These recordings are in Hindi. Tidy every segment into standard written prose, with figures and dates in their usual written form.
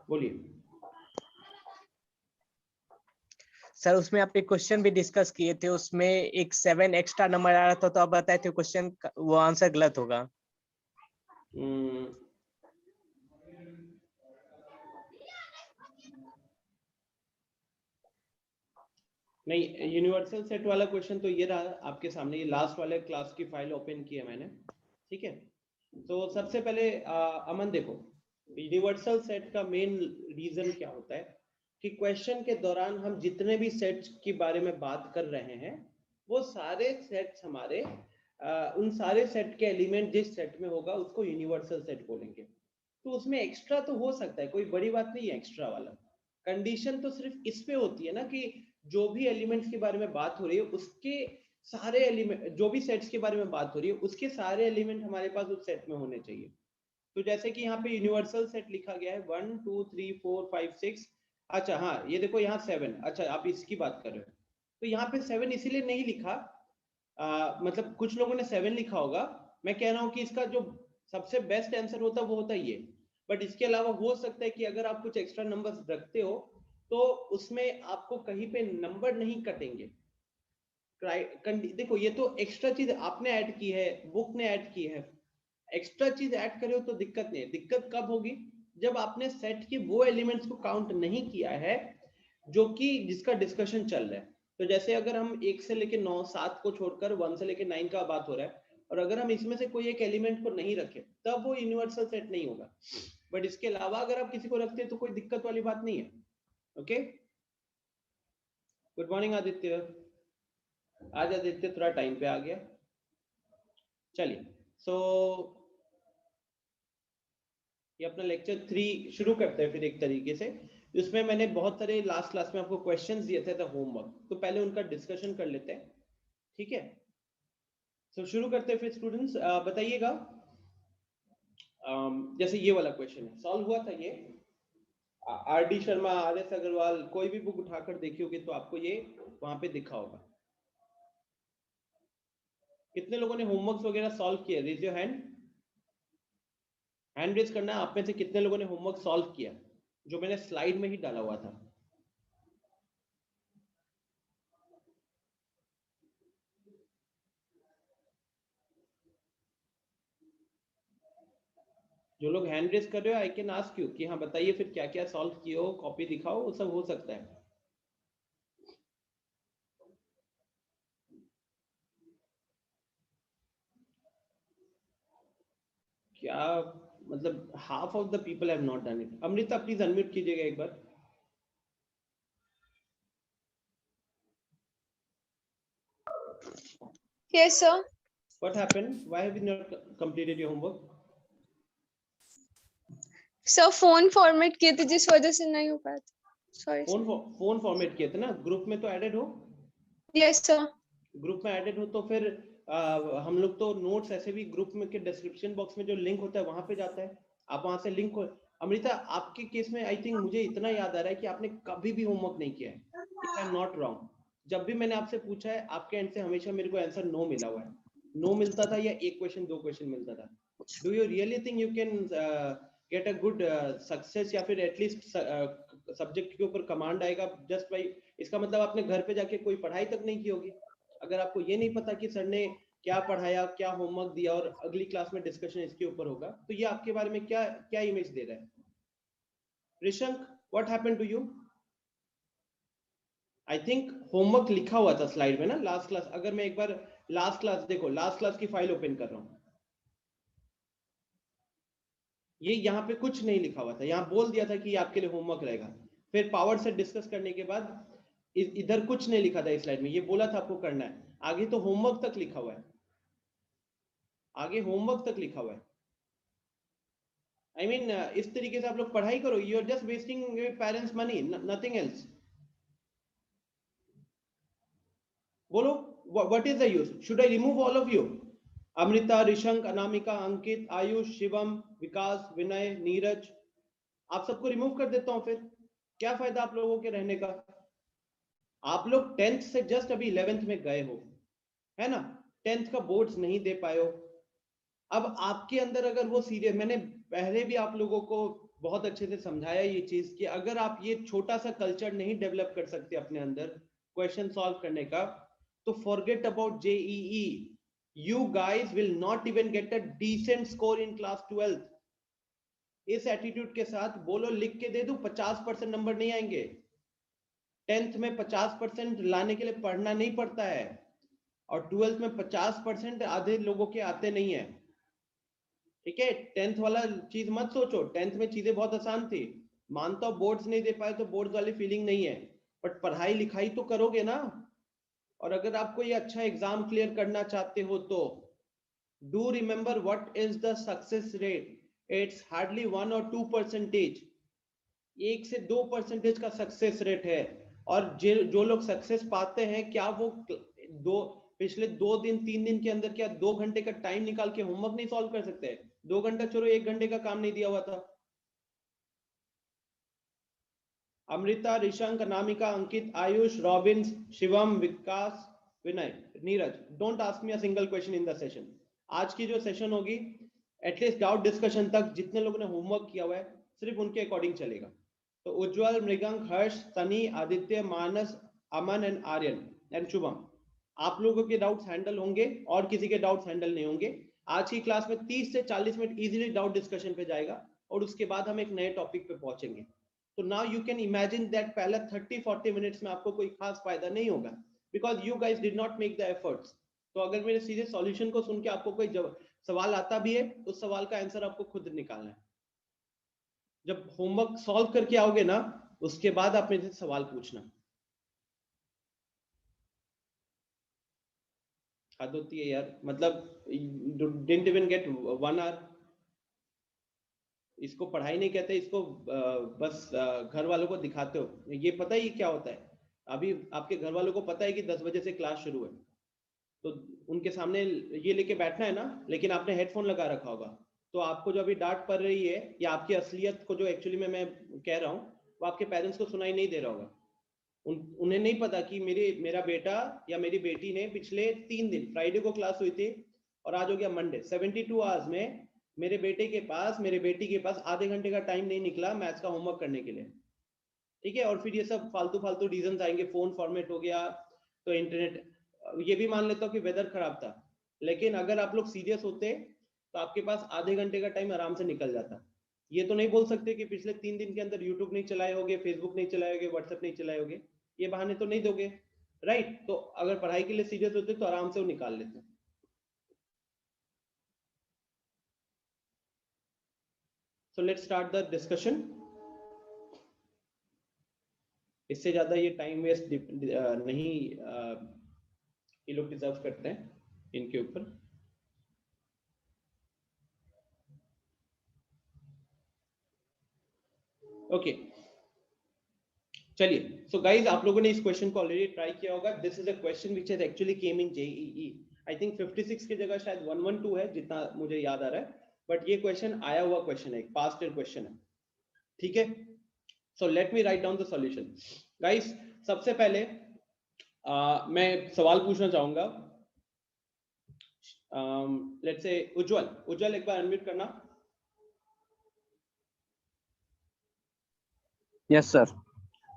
बोलिए सर। उसमें आप एक क्वेश्चन भी डिस्कस किए थे, उसमें एक 7 एक्स्ट्रा नंबर आ रहा था, तो आप बताए थे क्वेश्चन वो आंसर गलत होगा। नहीं, यूनिवर्सल सेट वाला क्वेश्चन तो ये रहा आपके सामने, ये लास्ट वाले क्लास की फाइल ओपन की है मैंने, ठीक है। तो सबसे पहले अमन देखो, यूनिवर्सल सेट का मेन रीजन क्या होता है कि क्वेश्चन के दौरान हम जितने भी सेट्स के बारे में बात कर रहे हैं वो सारे सेट्स हमारे उन सारे सेट के एलिमेंट जिस सेट में होगा उसको यूनिवर्सल सेट बोलेंगे। तो उसमें एक्स्ट्रा तो हो सकता है, कोई बड़ी बात नहीं है एक्स्ट्रा वाला। कंडीशन तो सिर्फ इस पे होती है ना कि जो भी एलिमेंट्स के बारे में बात हो रही है उसके सारे एलिमेंट, जो भी सेट्स के बारे में बात हो रही है उसके सारे एलिमेंट हमारे पास उस सेट में होने चाहिए। तो जैसे कि यहाँ पे यूनिवर्सल सेट लिखा गया है 1 2 3 4 5 6। अच्छा हाँ, ये देखो यहाँ 7। अच्छा आप इसकी बात कर रहे हो, तो यहाँ पे 7 इसीलिए नहीं लिखा, मतलब कुछ लोगों ने 7 लिखा होगा, मैं कह रहा हूँ कि इसका जो सबसे बेस्ट आंसर होता है वो होता है ये। बट इसके अलावा हो सकता है कि अगर आप कुछ एक्स्ट्रा नंबर्स रखते हो तो उसमें आपको कहीं पे नंबर नहीं कटेंगे। देखो ये तो एक्स्ट्रा चीज आपने ऐड की है, बुक ने ऐड की है, एक्स्ट्रा चीज ऐड करे हो तो दिक्कत नहीं है। दिक्कत कब होगी, जब आपने सेट के वो एलिमेंट्स को काउंट नहीं किया है जो कि जिसका डिस्कशन चल रहा है। तो जैसे अगर हम 1 से लेके 9 7 को छोड़कर 1 से लेके 9 का बात हो रहा है और अगर हम इसमें से कोई एक एलिमेंट को नहीं रखे तब वो यूनिवर्सल सेट नहीं होगा। बट इसके अलावा अगर आप किसी को रखते हैं तो कोई दिक्कत वाली बात नहीं है। Okay, good morning Aditya. आज आदित्य थोड़ा टाइम पे आ गया। चलिए सो ये अपना लेक्चर 3 शुरू करते हैं फिर एक तरीके से। इसमें मैंने बहुत सारे लास्ट क्लास में आपको क्वेश्चंस दिए थे होमवर्क, तो पहले उनका डिस्कशन कर लेते हैं, ठीक है। तो शुरू करते हैं फिर स्टूडेंट्स, बताइएगा। जैसे ये वाला क्वेश्चन है, सॉल्व हुआ था ये, R D Sharma, R S Agarwal, कोई भी बुक उठाकर देखी होगी तो आपको ये वहां पे दिखा होगा। कितने लोगों ने होमवर्क वगैरह सॉल्व किया, raise your hand. Hand raise करना है आप में से कितने लोगों ने होमवर्क सॉल्व किया, जो मैंने स्लाइड में ही डाला हुआ था। जो लोग हैंड रेज कर रहे हो आई कैन आस्क यू कि हाँ बताइए फिर क्या क्या सॉल्व किए हो, कॉपी दिखाओ, वो सब हो सकता है। क्या मतलब half of the people have not done it. Amrita please unmute कीजिएगा एक बार। Yes, sir. What happened? Why have you not completed your homework? Sir, phone format किए थे जिस वजह से नहीं हो पाया था। Sorry. फोन फॉर्मेट किए थे ना, ग्रुप में तो ऐडेड हो। Yes, sir. ग्रुप में ऐडेड हो तो फिर हम लोग तो नोट्स ऐसे भी ग्रुप में के डिस्क्रिप्शन बॉक्स में जो लिंक होता है वहां पे जाता है, आप वहां से लिंक। अमृता आपके केस में आई थिंक मुझे इतना याद आ रहा है कि आपने कभी भी होमवर्क नहीं किया है, if I am not wrong. जब भी मैंने आपसे पूछा है आपके एंड से हमेशा मेरे को आंसर नो मिला हुआ है। नो मिलता था या एक क्वेश्चन 2 क्वेश्चन मिलता था। Do you really think you can get a good success, या फिर एटलीस्ट सब्जेक्ट के ऊपर कमांड आएगा जस्ट बाई, इसका मतलब आपने घर पे जाके कोई पढ़ाई तक नहीं की होगी। अगर आपको ये नहीं पता कि सर ने क्या पढ़ाया, क्या होमवर्क दिया और अगली क्लास में डिस्कशन इसके ऊपर होगा, तो ये आपके बारे में क्या क्या इमेज दे रहा है। Rishank, what happened to you? I think homework लिखा हुआ था स्लाइड में ना लास्ट क्लास। अगर मैं एक बार लास्ट क्लास, देखो लास्ट क्लास की फाइल ओपन कर रहा हूं, ये यहाँ पे कुछ नहीं लिखा हुआ था, यहाँ बोल दिया था कि ये आपके लिए होमवर्क रहेगा। फिर पावर से डिस्कस करने के बाद इधर कुछ नहीं लिखा था इस स्लाइड में, ये बोला था आपको करना है। आगे तो होमवर्क तक लिखा हुआ है, आगे होमवर्क तक लिखा हुआ है। आई मीन इस तरीके से आप लोग पढ़ाई करो, you are just wasting your parents money, nothing else. बोलो what is the use, should I remove all of you? Amrita, Rishank, Anamika, Ankit, Ayush, Shivam, Vikas, Vinay, Neeraj, आप सबको रिमूव कर देता हूं। फिर क्या फायदा आप लोगों के रहने का? आप लोग 10th से जस्ट अभी 11th में गए हो, है ना, 10th का बोर्ड्स नहीं दे पाए हो। अब आपके अंदर अगर वो सीरियस, मैंने पहले भी आप लोगों को बहुत अच्छे से समझाया ये चीज कि अगर आप ये छोटा सा कल्चर नहीं डेवलप कर सकते अपने अंदर क्वेश्चन सॉल्व करने का, तो forget about JEE. You guys will not even get a decent score in class 12th. इस एटीट्यूड के साथ बोलो लिख के दे दूं 50% नंबर नहीं आएंगे. 10th में 50% लाने के लिए पढ़ना नहीं पड़ता है, और 12th में 50% आधे लोगों के आते नहीं है. ठीक है, 10th वाला चीज मत सोचो. 10th में चीजें बहुत आसान थी. मानता हूं बोर्ड्स नहीं दे पाए तो बोर्ड्स वाली फीलिंग नहीं है, बट पढ़ाई लिखाई तो करोगे ना. और अगर आपको ये अच्छा एग्जाम क्लियर करना चाहते हो तो do remember what is the success rate. It's hardly 1 or 2%. 1 से 2% का सक्सेस रेट है. और जो लोग सक्सेस पाते हैं, क्या वो पिछले 2 दिन 3 दिन के अंदर क्या 2 घंटे का टाइम निकाल के होमवर्क नहीं सॉल्व कर सकते? 2 घंटा छोड़ो, 1 घंटे का काम नहीं दिया हुआ था. Amrita, Rishank, Anamika, Ankit, Ayush, Robin, Shivam, Vikas, Vinay, Neeraj, don't ask me a single question in the session. आज की जो सेशन होगी एटलीस्ट डाउट डिस्कशन तक जितने लोगों ने होमवर्क किया हुआ है सिर्फ उनके अकॉर्डिंग चलेगा. तो उज्जवल, मृगंक, हर्ष, सनी, आदित्य, मानस, अमन एंड आर्यन एंड शुभम, आप लोगों के डाउट्स हैंडल होंगे और किसी के डाउट्स हैंडल नहीं होंगे. आज की क्लास में 30 से 40 मिनट इजीली डाउट डिस्कशन पे जाएगा और उसके बाद हम एक नए टॉपिक पे पहुंचेंगे. तो now you can imagine that पहले 30-40 मिनट्स में आपको कोई खास फायदा नहीं होगा, because you guys did not make the efforts. तो अगर मेरे सीधे सॉल्यूशन को सुन के आपको कोई सवाल आता भी है, उस सवाल का आंसर आपको खुद निकालना है. जब होमवर्क सॉल्व करके आओगे ना, उसके बाद आप मेरे से सवाल पूछना. हद होती है यार, मतलब डिडंट इवन गेट 1 hour. इसको पढ़ाई नहीं कहते, इसको बस घर वालों को दिखाते हो. ये पता ही क्या होता है? अभी आपके घर वालों को पता है कि 10 बजे से क्लास शुरू है, तो उनके सामने ये लेके बैठना है ना, लेकिन आपने हेडफोन लगा रखा होगा, तो आपको जो अभी डांट पड़ रही है या आपकी असलियत को जो एक्चुअली में मैं कह रहा हूँ, वो आपके पेरेंट्स को सुनाई नहीं दे रहा होगा. उन्हें नहीं पता कि मेरा बेटा या मेरी बेटी ने पिछले 3 दिन, फ्राइडे को क्लास हुई थी और आज हो गया मंडे, 72 आवर्स में मेरे बेटी के पास आधे घंटे का टाइम नहीं निकला मैथ्स का होमवर्क करने के लिए. ठीक है, और फिर ये सब फालतू फालतू रीजंस आएंगे, फोन फॉर्मेट हो गया, तो इंटरनेट, ये भी मान लेता हूँ कि वेदर खराब था, लेकिन अगर आप लोग सीरियस होते तो आपके पास आधे घंटे का टाइम आराम से निकल जाता. ये तो नहीं बोल सकते कि पिछले 3 दिन के अंदर यूट्यूब नहीं चलाए होगे, फेसबुक नहीं चलाए होगे, व्हाट्सएप नहीं चलाए होगे. ये बहाने तो नहीं दोगे, राइट? तो अगर पढ़ाई के लिए सीरियस होते तो आराम से वो निकाल लेते. So let's start the discussion. इससे ज्यादा ये टाइम वेस्ट नहीं ये लोग डिजर्व करते हैं इनके ऊपर. ओके, चलिए. सो गाइज, आप लोगों ने इस क्वेश्चन को ऑलरेडी ट्राई किया होगा. This is a question which has actually came in JEE. I think 56 की जगह शायद 112 है, जितना मुझे याद आ रहा है, बट ये क्वेश्चन आया हुआ क्वेश्चन है, पास्ट ईयर क्वेश्चन है. ठीक है, so let me write down the solution. Guys, सबसे पहले मैं सवाल पूछना चाहूंगा. लेट्स से उज्जवल एक बार अनम्यूट करना. Yes sir.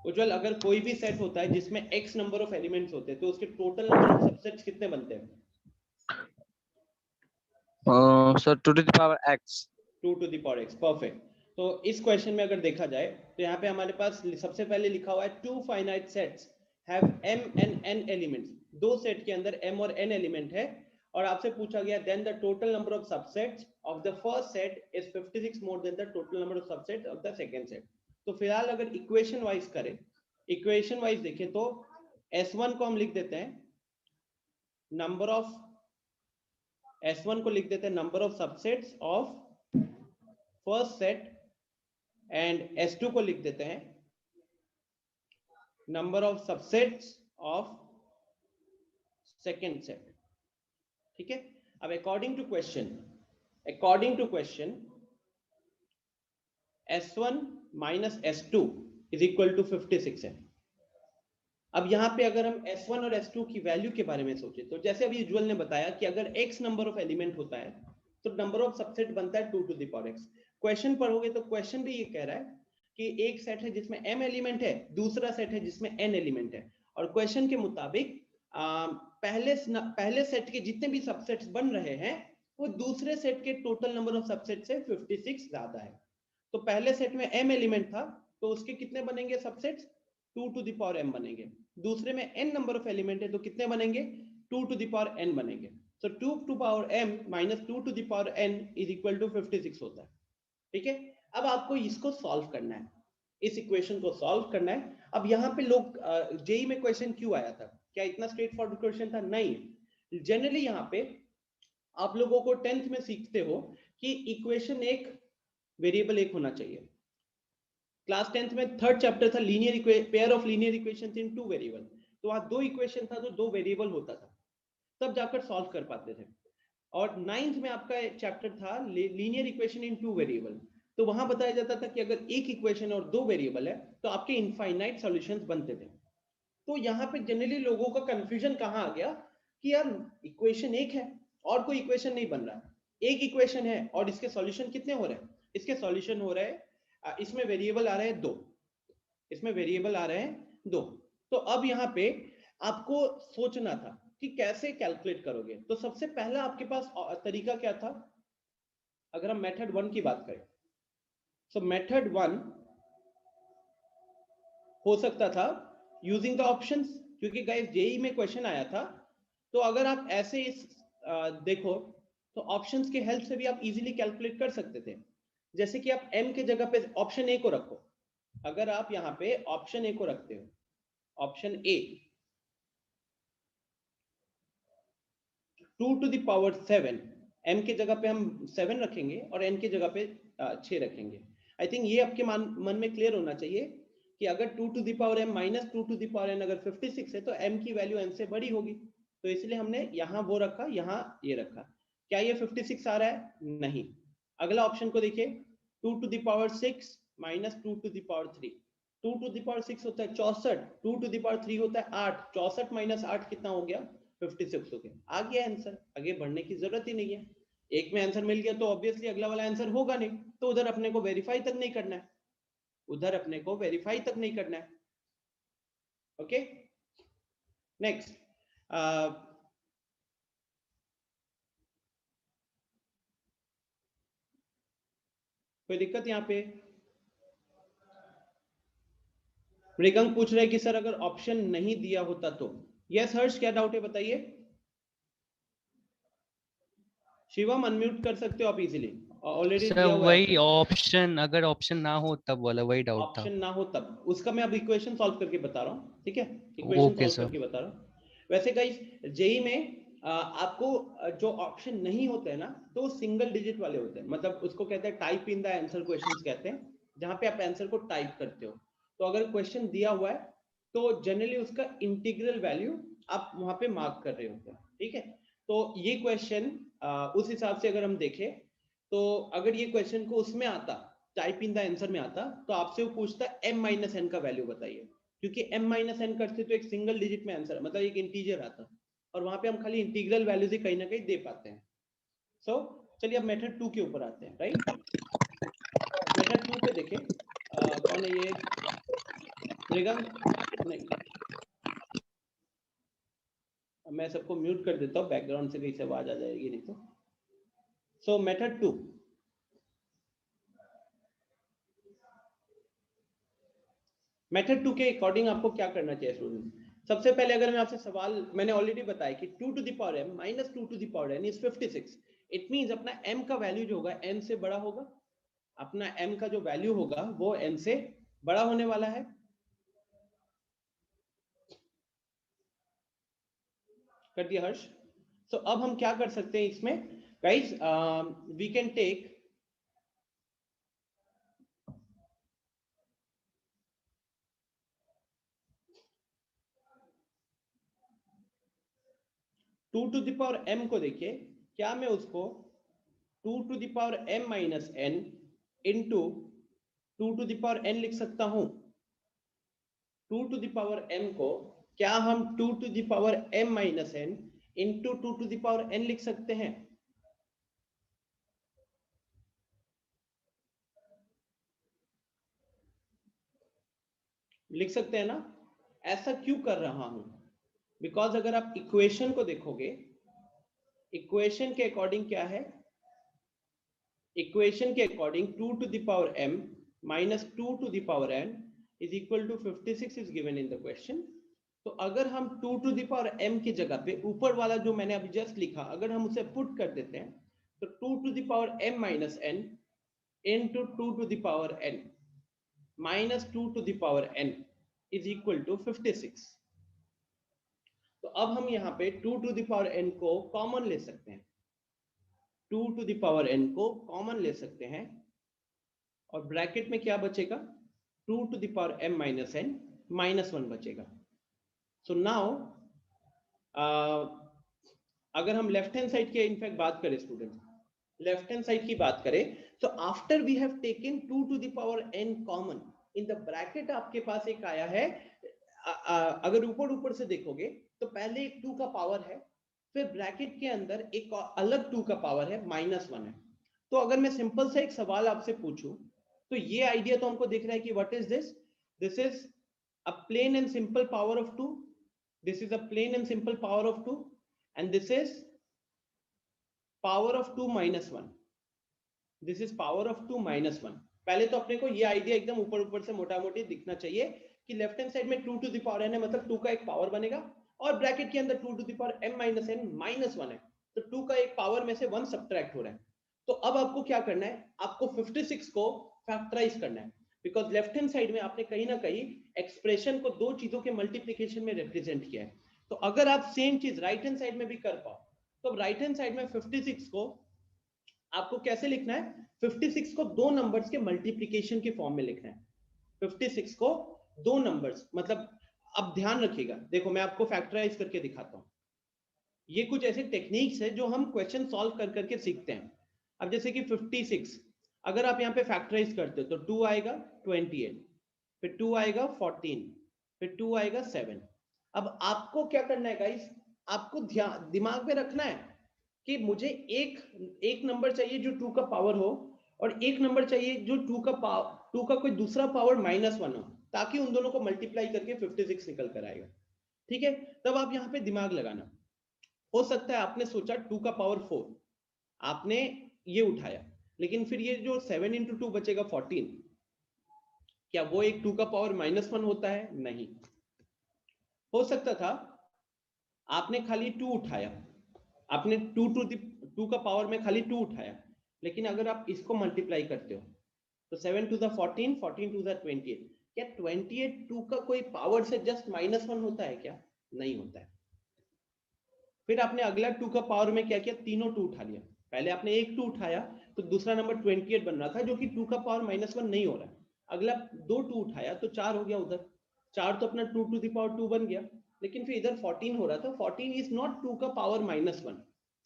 उज्जवल, अगर कोई भी सेट होता है जिसमें x नंबर ऑफ एलिमेंट्स होते हैं, तो उसके टोटल नंबर ऑफ सबसेट्स कितने बनते हैं? Sir 2 to the power x. 2 to the power x. Perfect. तो इस क्वेश्चन में अगर देखा जाए तो यहाँ पे हमारे पास सबसे पहले लिखा हुआ है 2 finite sets have m and n elements. 2 set के अंदर m और n एलिमेंट है, और आपसे पूछा गया then the total number of subsets of the first set is 56 more than the total number of subsets of the second set. तो फिलहाल अगर इक्वेशन वाइज करें, इक्वेशन वाइज देखें तो S1 को हम लिख देते हैं नंबर ऑफ, S1 को लिख देते हैं number of subsets of first set, and S2 को लिख देते हैं number of subsets of second set. ठीक है, अब according to question S1 minus S2 is equal to 56 है. अब यहाँ पे अगर हम S1 और S2 की वैल्यू के बारे में सोचे, तो जैसे अभी उज्जवल ने बताया कि अगर X नंबर ऑफ एलिमेंट होता है तो नंबर ऑफ सबसेट बनता है 2 to the power x। Question पढ़ोगे तो क्वेश्चन भी ये कह रहा है कि एक सेट है जिसमें m एलिमेंट है, दूसरा सेट है जिसमें n एलिमेंट है, और क्वेश्चन के मुताबिक पहले सेट के जितने भी सबसेट्स बन रहे हैं वो दूसरे सेट के टोटल नंबर ऑफ सबसेट से 56 ज्यादा है। तो पहले सेट में m एलिमेंट था तो उसके कितने बनेंगे subsets, 2 to the power m बनेंगे। दूसरे में n नंबर ऑफ एलिमेंट है तो कितने बनेंगे, 2 to the power n बनेंगे। तो 2 to the power m minus 2 to the power n is equal to 56 होता है। ठीक है, अब आपको इसको सॉल्व करना है, इस इक्वेशन को सॉल्व करना है। अब यहाँ पे लोग जेई में क्वेश्चन क्यों आया था, क्या इतना स्ट्रेट फॉरवर्ड क्वेश्चन था? नहीं। जनरली यहाँ पे आप लोगों को 10th में सीखते हो कि इक्वेशन एक वेरिएबल एक होना चाहिए। क्लास 10th में थर्ड चैप्टर था linear pair of linear equations in two variable, तो वहां दो इक्वेशन था तो दो वेरिएबल होता था, तब जाकर सॉल्व कर पाते थे। और 9th में आपका चैप्टर था linear equation in two variable, तो वहां बताया जाता था कि अगर एक इक्वेशन और दो वेरिएबल है तो आपके इनफाइनाइट सॉल्यूशंस बनते थे। तो यहाँ पे जनरली लोगों का कंफ्यूजन कहाँ आ गया कि यार इक्वेशन एक है और कोई इक्वेशन नहीं बन रहा है, एक इक्वेशन है और इसके सॉल्यूशन कितने हो रहे हैं, इसके सॉल्यूशन हो रहे हैं, इसमें वेरिएबल आ रहे हैं दो, इसमें वेरिएबल आ रहे हैं दो। तो अब यहाँ पे आपको सोचना था कि कैसे कैलकुलेट करोगे। तो सबसे पहला आपके पास तरीका क्या था, अगर हम मेथड 1 की बात करें, सो मेथड 1 हो सकता था यूजिंग द ऑप्शंस, क्योंकि गाइस जेई में क्वेश्चन आया था, तो अगर आप ऐसे देखो तो ऑप्शंस के हेल्प से भी आप इजीली कैलकुलेट कर सकते थे। जैसे कि आप m के जगह पे ऑप्शन ए को रखो, अगर आप यहाँ पे ऑप्शन ए को रखते हो, option A 2 to the power 7, m के जगह पे हम 7 रखेंगे और n के जगह पे 6 रखेंगे। आई थिंक ये आपके मन में क्लियर होना चाहिए कि अगर 2 to the power m minus 2 to the power n अगर 56 है तो m की वैल्यू n से बड़ी होगी, तो इसलिए हमने यहाँ वो रखा, यहाँ ये रखा। क्या ये 56 आ रहा है? नहीं। अगला ऑप्शन को देखिए, 2 to the power 6 minus 2 to the power 3, 2 to the power 6 होता है 64, 2 to the power 3 होता है 8, 64 माइनस 8 कितना हो गया? 56 हो गया। आ गया आंसर, आगे बढ़ने की जरूरत ही नहीं है। एक में आंसर मिल गया तो ऑब्वियसली अगला वाला आंसर होगा नहीं, तो उधर अपने को वेरीफाई तक नहीं करना है, उधर अपने को वेरीफाई तक नहीं करना है। ओके, नेक्स्ट, कोई दिक्कत यहाँ पे? मृगंक पूछ रहे कि सर अगर ऑप्शन नहीं दिया होता तो। यस हर्ष, क्या डाउट है बताइए। शिवम अनम्यूट कर सकते हो आप इजीली, ऑलरेडी दिया हुआ है। वही ऑप्शन, अगर ऑप्शन ना हो तब वाला वही डाउट था। ऑप्शन ना हो तब, उसका मैं अब इक्वेशन सॉल्व करके बता रहा हूँ, ठीक है, इक्वेशन सॉल्व करके बता रहा हूँ। वैसे गाइस जेई में आपको जो ऑप्शन नहीं होते हैं ना, तो सिंगल डिजिट वाले होते हैं, मतलब उसको कहते हैं type in the answer questions कहते हैं, जहां पे आप आंसर को टाइप करते हो। तो अगर क्वेश्चन दिया हुआ है तो जनरली उसका इंटीग्रल वैल्यू आप वहां पे मार्क कर रहे होते हैं, ठीक है। तो ये क्वेश्चन उस हिसाब से अगर हम देखें तो अगर ये क्वेश्चन को उसमें आता, टाइप इन द आंसर में आता, तो आपसे वो पूछता m माइनस n का वैल्यू बताइए, क्योंकि m माइनस n करते तो एक सिंगल डिजिट में आंसर, मतलब एक इंटीजर आता, और वहां पे हम खाली इंटीग्रल वैल्यूज ही कहीं ना कहीं दे पाते हैं। सो चलिए अब मेथड 2 के ऊपर आते हैं, राइट। मेथड 2 पे देखें, कौन है ये, मृगंक? नहीं, मैं सबको म्यूट कर देता हूँ, बैकग्राउंड से कहीं से आवाज आ जाएगी नहीं तो। सो मेथड 2, मेथड 2 के अकॉर्डिंग आपको क्या करना चाहिए स्टूडेंट। सबसे पहले अगर मैं आपसे सवाल, मैंने ऑलरेडी बताया कि 2 to the power m minus 2 to the power n is 56, it means अपना m का वैल्यू जो होगा n से बड़ा होगा, अपना m का जो वैल्यू होगा वो n से बड़ा होने वाला है। कर दिया हर्ष। सो अब हम क्या कर सकते हैं इसमें guys, we can take two to the power m को देखिए, क्या मैं उसको 2 to the power m minus n into 2 to the power n लिख सकता हूं। 2 to the power m को क्या हम 2 to the power m minus n into 2 to the power n लिख सकते हैं? लिख सकते हैं ना? ऐसा क्यों कर रहा हूं? बिकॉज अगर आप इक्वेशन को देखोगे, इक्वेशन के अकॉर्डिंग क्या है? इक्वेशन के according 2 to the power m minus 2 to the power n is equal to 56 is given in the question. तो अगर हम 2 to the power m की जगह पे ऊपर वाला जो मैंने अभी जस्ट लिखा, अगर हम उसे पुट कर देते हैं तो 2 to the power m minus n into 2 to the power n minus 2 to the power n is equal to 56. तो अब हम यहाँ पे 2 to the power n को कॉमन ले सकते हैं, 2 to the power n को कॉमन ले सकते हैं और ब्रैकेट में क्या बचेगा? 2 to the power m minus n minus 1 बचेगा. सो नाउ अगर हम लेफ्ट हैंड साइड की इनफैक्ट बात करें स्टूडेंट, लेफ्ट हैंड साइड की बात करें, तो after we have taken 2 to the power n common in the bracket आपके पास एक आया है, अगर ऊपर से देखोगे तो पहले एक 2 का पावर है, फिर ब्रैकेट के अंदर एक अलग 2 का पावर है, -1 है. तो अगर मैं सिंपल सा एक सवाल आपसे पूछूं तो ये आइडिया तो हमको दिख रहा है कि what is this? This is a plain and simple power of 2, this is a plain and simple power of 2 and this is power of 2 minus 1. This is power of 2 minus 1. पहले तो अपने को ये आइडिया एकदम ऊपर से मोटा मोटी दिखना चाहिए कि लेफ्ट हैंड साइड में 2 to the power n है, मतलब 2 का एक पावर बनेगा और ब्रैकेट के अंदर 2 to the power m minus n minus 1 है, तो 2 का एक पावर में से 1 सब्ट्रैक्ट हो रहा है. तो अब आपको क्या करना है? आपको 56 को फैक्टराइज करना है, बिकॉज लेफ्ट हैंड साइड में आपने कहीं ना कहीं एक्सप्रेशन को दो चीजों के मल्टीप्लिकेशन में रिप्रेजेंट किया है. तो अगर आप सेम चीज राइट हैंड साइड में भी कर पाओ तो राइट हैंड साइड में 56 को आपको कैसे लिखना है? 56 को दो नंबर्स के मल्टीप्लिकेशन के फॉर्म में लिखना है. 56 को दो नंबर्स, मतलब अब ध्यान रखिएगा, देखो मैं आपको फैक्टराइज करके दिखाता हूं. ये कुछ ऐसे टेक्निक्स है जो हम क्वेश्चन सॉल्व कर करके सीखते हैं. अब जैसे कि 56 अगर आप यहाँ पे फैक्टराइज करते हो तो 2 आएगा 28, फिर 2 आएगा 14, फिर 2 आएगा 7. अब आपको क्या करना है गाइस? आपको ध्यान दिमाग में रखना है कि मुझे एक नंबर चाहिए जो 2 का पावर हो और एक नंबर चाहिए जो 2 का कोई दूसरा पावर -1 हो, ताकि उन दोनों को मल्टीप्लाई करके 56 निकल कर आएगा. ठीक है, तब आप यहाँ पे दिमाग लगाना. हो सकता है आपने सोचा 2 का पावर 4, आपने ये उठाया, लेकिन फिर ये जो 7 into 2 बचेगा 14, क्या वो एक 2 का पावर -1 होता है? नहीं. हो सकता था आपने खाली 2 उठाया, आपने 2 का पावर में खाली 2 उठाया, लेकिन अगर आप इसको मल्टीप्लाई करते हो तो 7 to the 14, 14 to the 28, क्या 28 2 का कोई पावर से जस्ट -1 होता है क्या? नहीं होता है. फिर आपने अगला 2 का पावर में क्या किया? तीनों 2 उठा लिया. पहले आपने एक 2 उठाया तो दूसरा नंबर 28 बन रहा था, जो कि 2 का पावर -1 नहीं हो रहा है. अगला 2 उठाया तो 4 हो गया, उधर 4 तो अपना 2 to the power 2 बन गया, लेकिन फिर इधर 14 हो रहा था. 14 इज नॉट 2 का पावर -1,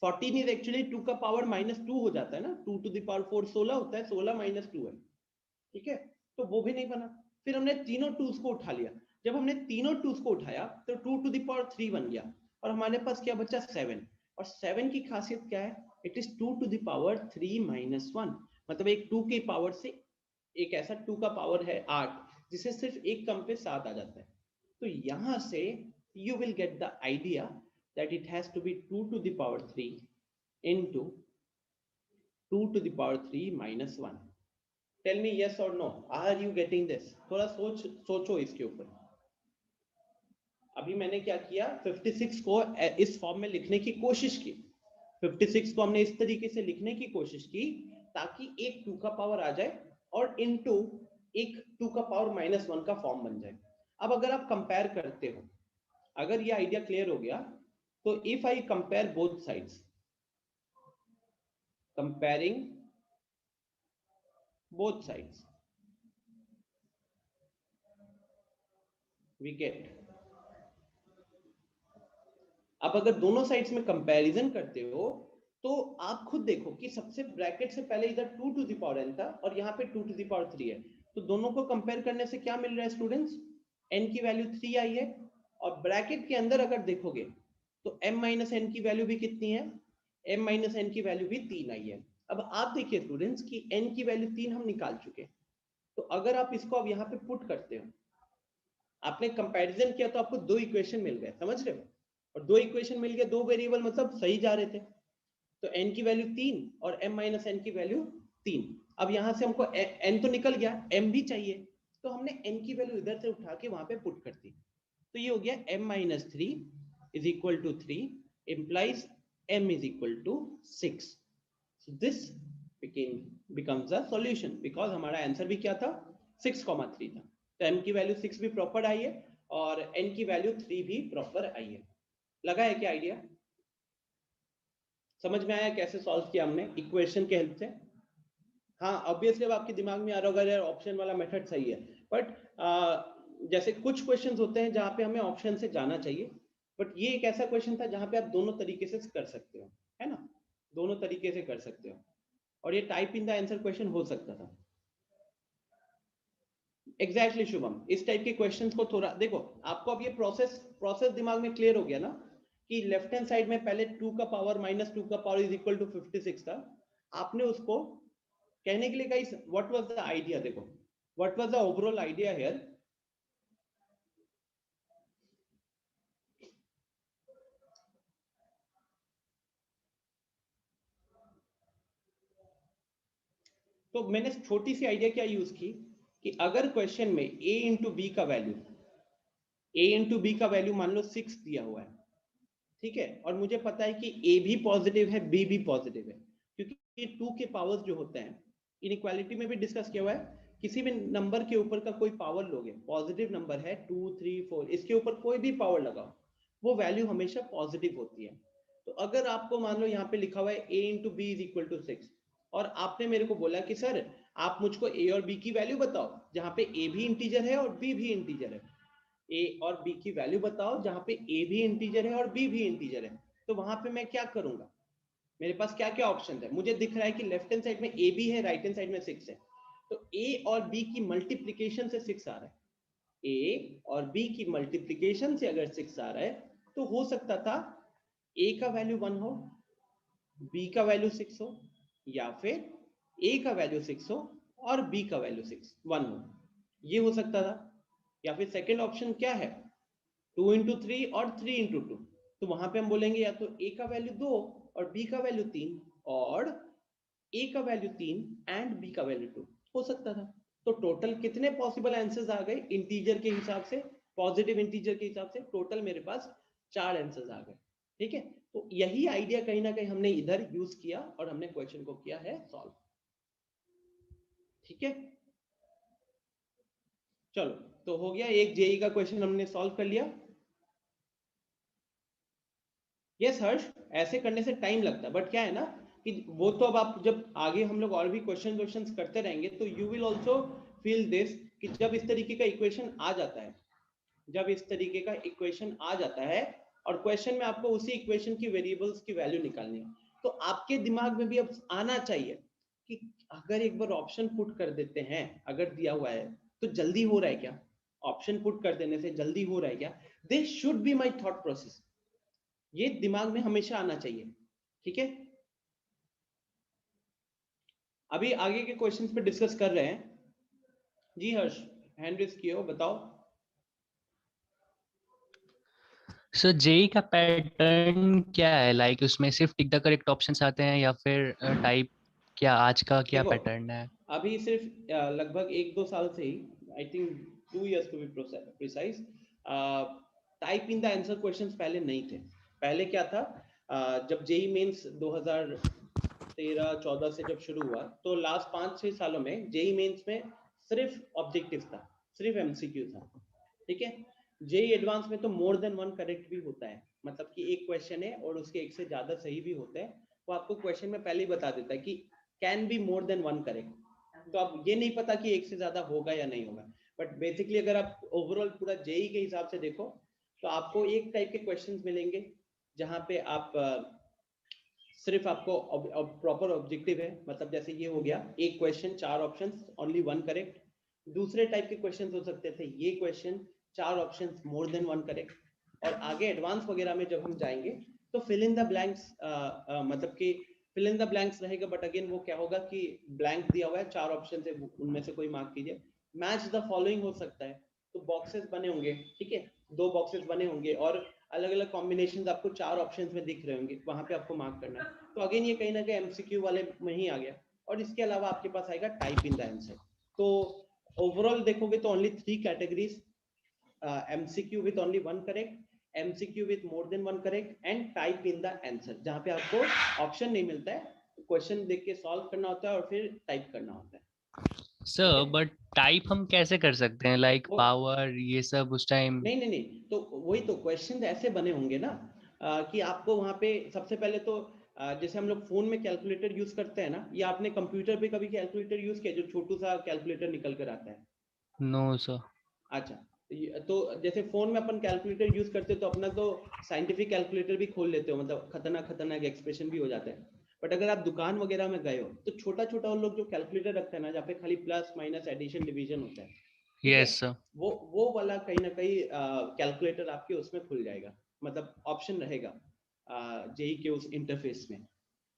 14 इज एक्चुअली 2 का पावर -2 हो जाता है ना. 2 to the power 4 16 होता है, 16 - 2 है. ठीक है, तो वो भी नहीं बना. फिर हमने तीनों 2s को उठा लिया. जब हमने तीनों 2s को उठाया तो 2 to the power 3 बन गया और हमारे पास क्या बचा? 7. और 7 की खासियत क्या है? It is 2 to the power 3 - 1, मतलब एक 2 की पावर से एक ऐसा 2 का पावर है 8, जिसे सिर्फ एक कम पे 7 आ जाता है. तो यहां से you will get the idea that it has to be 2 to the power 3 into 2 to the power 3 - 1. Tell me yes or no, are you getting this? थोड़ा सोचो इसके ऊपर. अभी मैंने क्या किया? 56 को इस फॉर्म में लिखने की कोशिश की. 56 को हमने इस तरीके से लिखने की कोशिश की ताकि एक 2 का पावर आ जाए और इनटू एक 2 का पावर -1 का फॉर्म बन जाए. अब अगर आप कंपेयर करते हो, अगर ये आइडिया क्लियर हो गया, तो if I compare both sides, comparing both sides, we get. अब अगर दोनों साइड्स में कंपैरिजन करते हो तो आप खुद देखो कि सबसे ब्रैकेट से पहले इधर 2 to the power n था और यहाँ पे 2 to the power 3 है. तो दोनों को कंपेयर करने से क्या मिल रहा है स्टूडेंट्स? n की वैल्यू 3 आई है और ब्रैकेट के अंदर अगर देखोगे तो m - n की वैल्यू भी कितनी है? m - n की वैल्यू भी 3 आई है. अब आप देखिए स्टूडेंट्स कि n की वैल्यू 3 हम निकाल चुके. तो अगर आप इसको अब यहाँ पे पुट करते हो आपने कंपैरिजन किया तो आपको दो इक्वेशन मिल गए, समझ रहे हो, और दो इक्वेशन मिल गए, दो वेरिएबल मतलब सही जा रहे थे, तो n की वैल्यू 3 और m माइनस n की वैल्यू 3। अब यहां से हमको n तो निकल गया, m भी चाहिए, तो हमने n की वैल्यू इधर से उठा के वहां पे पुट कर दी, तो ये हो गया m minus 3 is equal to 3 implies m is equal to 6. So this becomes a solution because हमारा आंसर भी क्या था 6,3 था, तो m की वैल्यू 6 भी प्रॉपर आई है और n की वैल्यू 3 भी प्रॉपर आई है। लगा है क्या आइडिया? समझ में आया कैसे सॉल्व किया हमने इक्वेशन के हेल्प से? हाँ ऑब्वियसली अब आपके दिमाग में आ रहा होगा यार ऑप्शन वाला मेथड सही है, बट जैसे कुछ क्वेश्चंस होते हैं जहाँ पे हमें ऑप्शन से जाना चाहिए, बट ये एक ऐसा क्वेश्चन था जहाँ पे आप दोनों तरीके से कर सकते हो, है ना, दोनों तरीके से कर सकते हो, और ये type in the answer question हो सकता था। एग्जैक्टली शुभम, इस टाइप के क्वेश्चंस को थोड़ा देखो, आपको अब ये प्रोसेस दिमाग में क्लियर हो गया ना, कि लेफ्ट हैंड साइड में पहले 2 का पावर माइनस 2 का पावर इज इक्वल टू 56 था, आपने उसको कहने के लिए guys what was the idea, देखो what was the overall idea here, तो मैंने छोटी सी आइडिया क्या यूज की कि अगर क्वेश्चन में a इंटू बी का वैल्यू मान लो 6 दिया हुआ है, ठीक है, और मुझे पता है कि a भी पॉजिटिव है b भी पॉजिटिव है, क्योंकि 2 के पावर्स जो होते हैं इनइक्वालिटी में भी डिस्कस किया हुआ है, किसी भी नंबर के ऊपर का कोई पावर लोगे, पॉजिटिव नंबर है 2 3 4, इसके ऊपर कोई भी पावर लगाओ वो वैल्यू हमेशा पॉजिटिव होती है। तो अगर आपको मान लो यहाँ पे लिखा हुआ है a into B is equal to 6, और आपने मेरे को बोला कि सर आप मुझको a और b की वैल्यू बताओ जहाँ पे a भी इंटीजर है और b भी इंटीजर है, a और b की वैल्यू बताओ जहाँ पे a भी इंटीजर है और b भी इंटीजर है, तो वहां पे मैं क्या करूंगा, मेरे पास क्या क्या ऑप्शन है, मुझे दिख रहा है कि लेफ्ट हैंड साइड में a भी है, राइट हैंड साइड में 6 है, तो a और b की मल्टीप्लीकेशन से 6 आ रहा है, a और b की मल्टीप्लीकेशन से अगर 6 आ रहा है तो हो सकता था a का वैल्यू 1 हो, b का वैल्यू 6 हो, या फिर a का वैल्यू 6 हो और b का वैल्यू 1 हो, ये हो सकता था। या फिर सेकंड ऑप्शन क्या है 2 इंटू 3 और 3 इंटू 2, तो वहां पे हम बोलेंगे या तो a का वैल्यू 2 और b का वैल्यू 3 और a का वैल्यू 3 एंड b का वैल्यू 2 हो सकता था। तो टोटल कितने पॉसिबल आंसर्स आ गए इंटीजर के हिसाब से, पॉजिटिव इंटीजर के हिसाब से, टोटल मेरे पास 4 आंसर्स आ गए, ठीक है। तो यही आइडिया कहीं ना कहीं हमने इधर यूज किया और हमने क्वेश्चन को किया है सॉल्व, ठीक है। चलो तो हो गया, एक जेई का क्वेश्चन हमने सॉल्व कर लिया। यस हर्ष, ऐसे करने से टाइम लगता है, बट क्या है ना कि वो तो अब आप जब आगे हम लोग और भी क्वेश्चंस करते रहेंगे तो you will also feel this कि जब इस तरीके का इक्वेशन आ जाता है, जब इस तरीके का इक्वेशन आ जाता है और क्वेश्चन में आपको उसी इक्वेशन की वेरिएबल्स की वैल्यू निकालनी है, तो आपके दिमाग में भी अब आना चाहिए कि अगर एक बार ऑप्शन पुट कर देते हैं, अगर दिया हुआ है तो जल्दी हो रहा है क्या, ऑप्शन पुट कर देने से जल्दी हो रहा है क्या, this should be my thought process, ये दिमाग में हमेशा आना चाहिए, ठीक है। अभी आगे के क्वेश्चंस पे डिस्कस कर रहे हैं। जी हर्ष, हैंड रेज किए हो, बताओ। सो जेई का पैटर्न क्या है, लाइक उसमें सिर्फ टिक द करेक्ट ऑप्शंस आते हैं या फिर टाइप, क्या आज का क्या देखो, पैटर्न है? अभी सिर्फ लगभग 1-2 साल से ही, I think 2 years to be precise, type in the answer questions पहले नहीं थे। पहले क्या था, जब जेई मेंस 2013-14 से जब शुरू हुआ तो लास्ट 5-6 सालों में जेई मेंस में सिर्फ ऑब्जेक्टिव था, सिर्फ एमसीक्यू था, ठीक है। जेई एडवांस में तो मोर देन 1 करेक्ट भी होता है, मतलब कि एक क्वेश्चन है और उसके एक से ज्यादा सही भी होते हैं, वो आपको क्वेश्चन में पहले ही बता देता है कि can be more than 1 correct, तो अब ये नहीं पता कि एक से ज्यादा होगा या नहीं होगा, बट बेसिकली अगर आप ओवरऑल पूरा जेई के हिसाब से देखो तो आपको एक टाइप के क्वेश्चंस मिलेंगे जहां पे आप सिर्फ आपको प्रॉपर ऑब्जेक्टिव है, मतलब जैसे ये हो गया एक क्वेश्चन 4 ऑप्शंस ओनली 1 करेक्ट। दूसरे टाइप के क्वेश्चंस हो सकते थे ये question 4 options more than 1 correct, और आगे एडवांस वगैरह में जब हम जाएंगे तो फिल इन द ब्लैंक्स, मतलब कि फिल इन द ब्लैंक्स रहेगा, बट अगेन वो क्या होगा कि ब्लैंक दिया हुआ है 4 ऑप्शन से, उनमें से कोई मार्क कीजिए, मैच द फॉलोइंग हो सकता है, तो बॉक्सेस बने होंगे, ठीक है, 2 बॉक्सेस बने होंगे और अलग अलग कॉम्बिनेशंस आपको 4 ऑप्शंस में दिख रहे होंगे, वहां पे आपको मार्क करना है। तो अगेन ये कहीं ना कहीं एमसीक्यू वाले में ही आ गया। और इसके अलावा आपके पास आएगा टाइप इन द आंसर। तो ओवरऑल देखोगे तो only 3 categories, MCQ with only 1 correct, MCQ with more than 1 correct and type in the answer, जहां पे आपको ऑप्शन नहीं मिलता है, क्वेश्चन देख के सॉल्व करना होता है और फिर टाइप करना होता है। सर बट टाइप हम कैसे कर सकते हैं, लाइक वो- पावर ये सब उस टाइम? नहीं, तो वही तो क्वेश्चन ऐसे बने होंगे ना कि आपको वहां पे सबसे पहले तो जैसे हम लोग फोन में कैलकुलेटर यूज करते हैं ना, या आपने कंप्यूटर पे कभी कैलकुलेटर यूज किया जो छोटू सा कैलकुलेटर निकल कर आता है? No sir. अच्छा, तो जैसे फोन में अपन कैलकुलेटर यूज करते हो तो अपना तो साइंटिफिक कैलकुलेटर भी खोल लेते हो, मतलब खतरनाक खतरनाक एक्सप्रेशन भी हो जाते हैं। बट अगर आप दुकान वगैरह में गए हो तो छोटा छोटा उन लोग जो कैलकुलेटर रखते हैं ना, जहाँ पे खाली प्लस माइनस एडिशन डिवीजन होता है, ठीक है, यस सर। वो वाला कहीं ना कहीं कैलकुलेटर आपके उसमें खुल जाएगा, मतलब ऑप्शन रहेगा जेई के उस इंटरफेस में।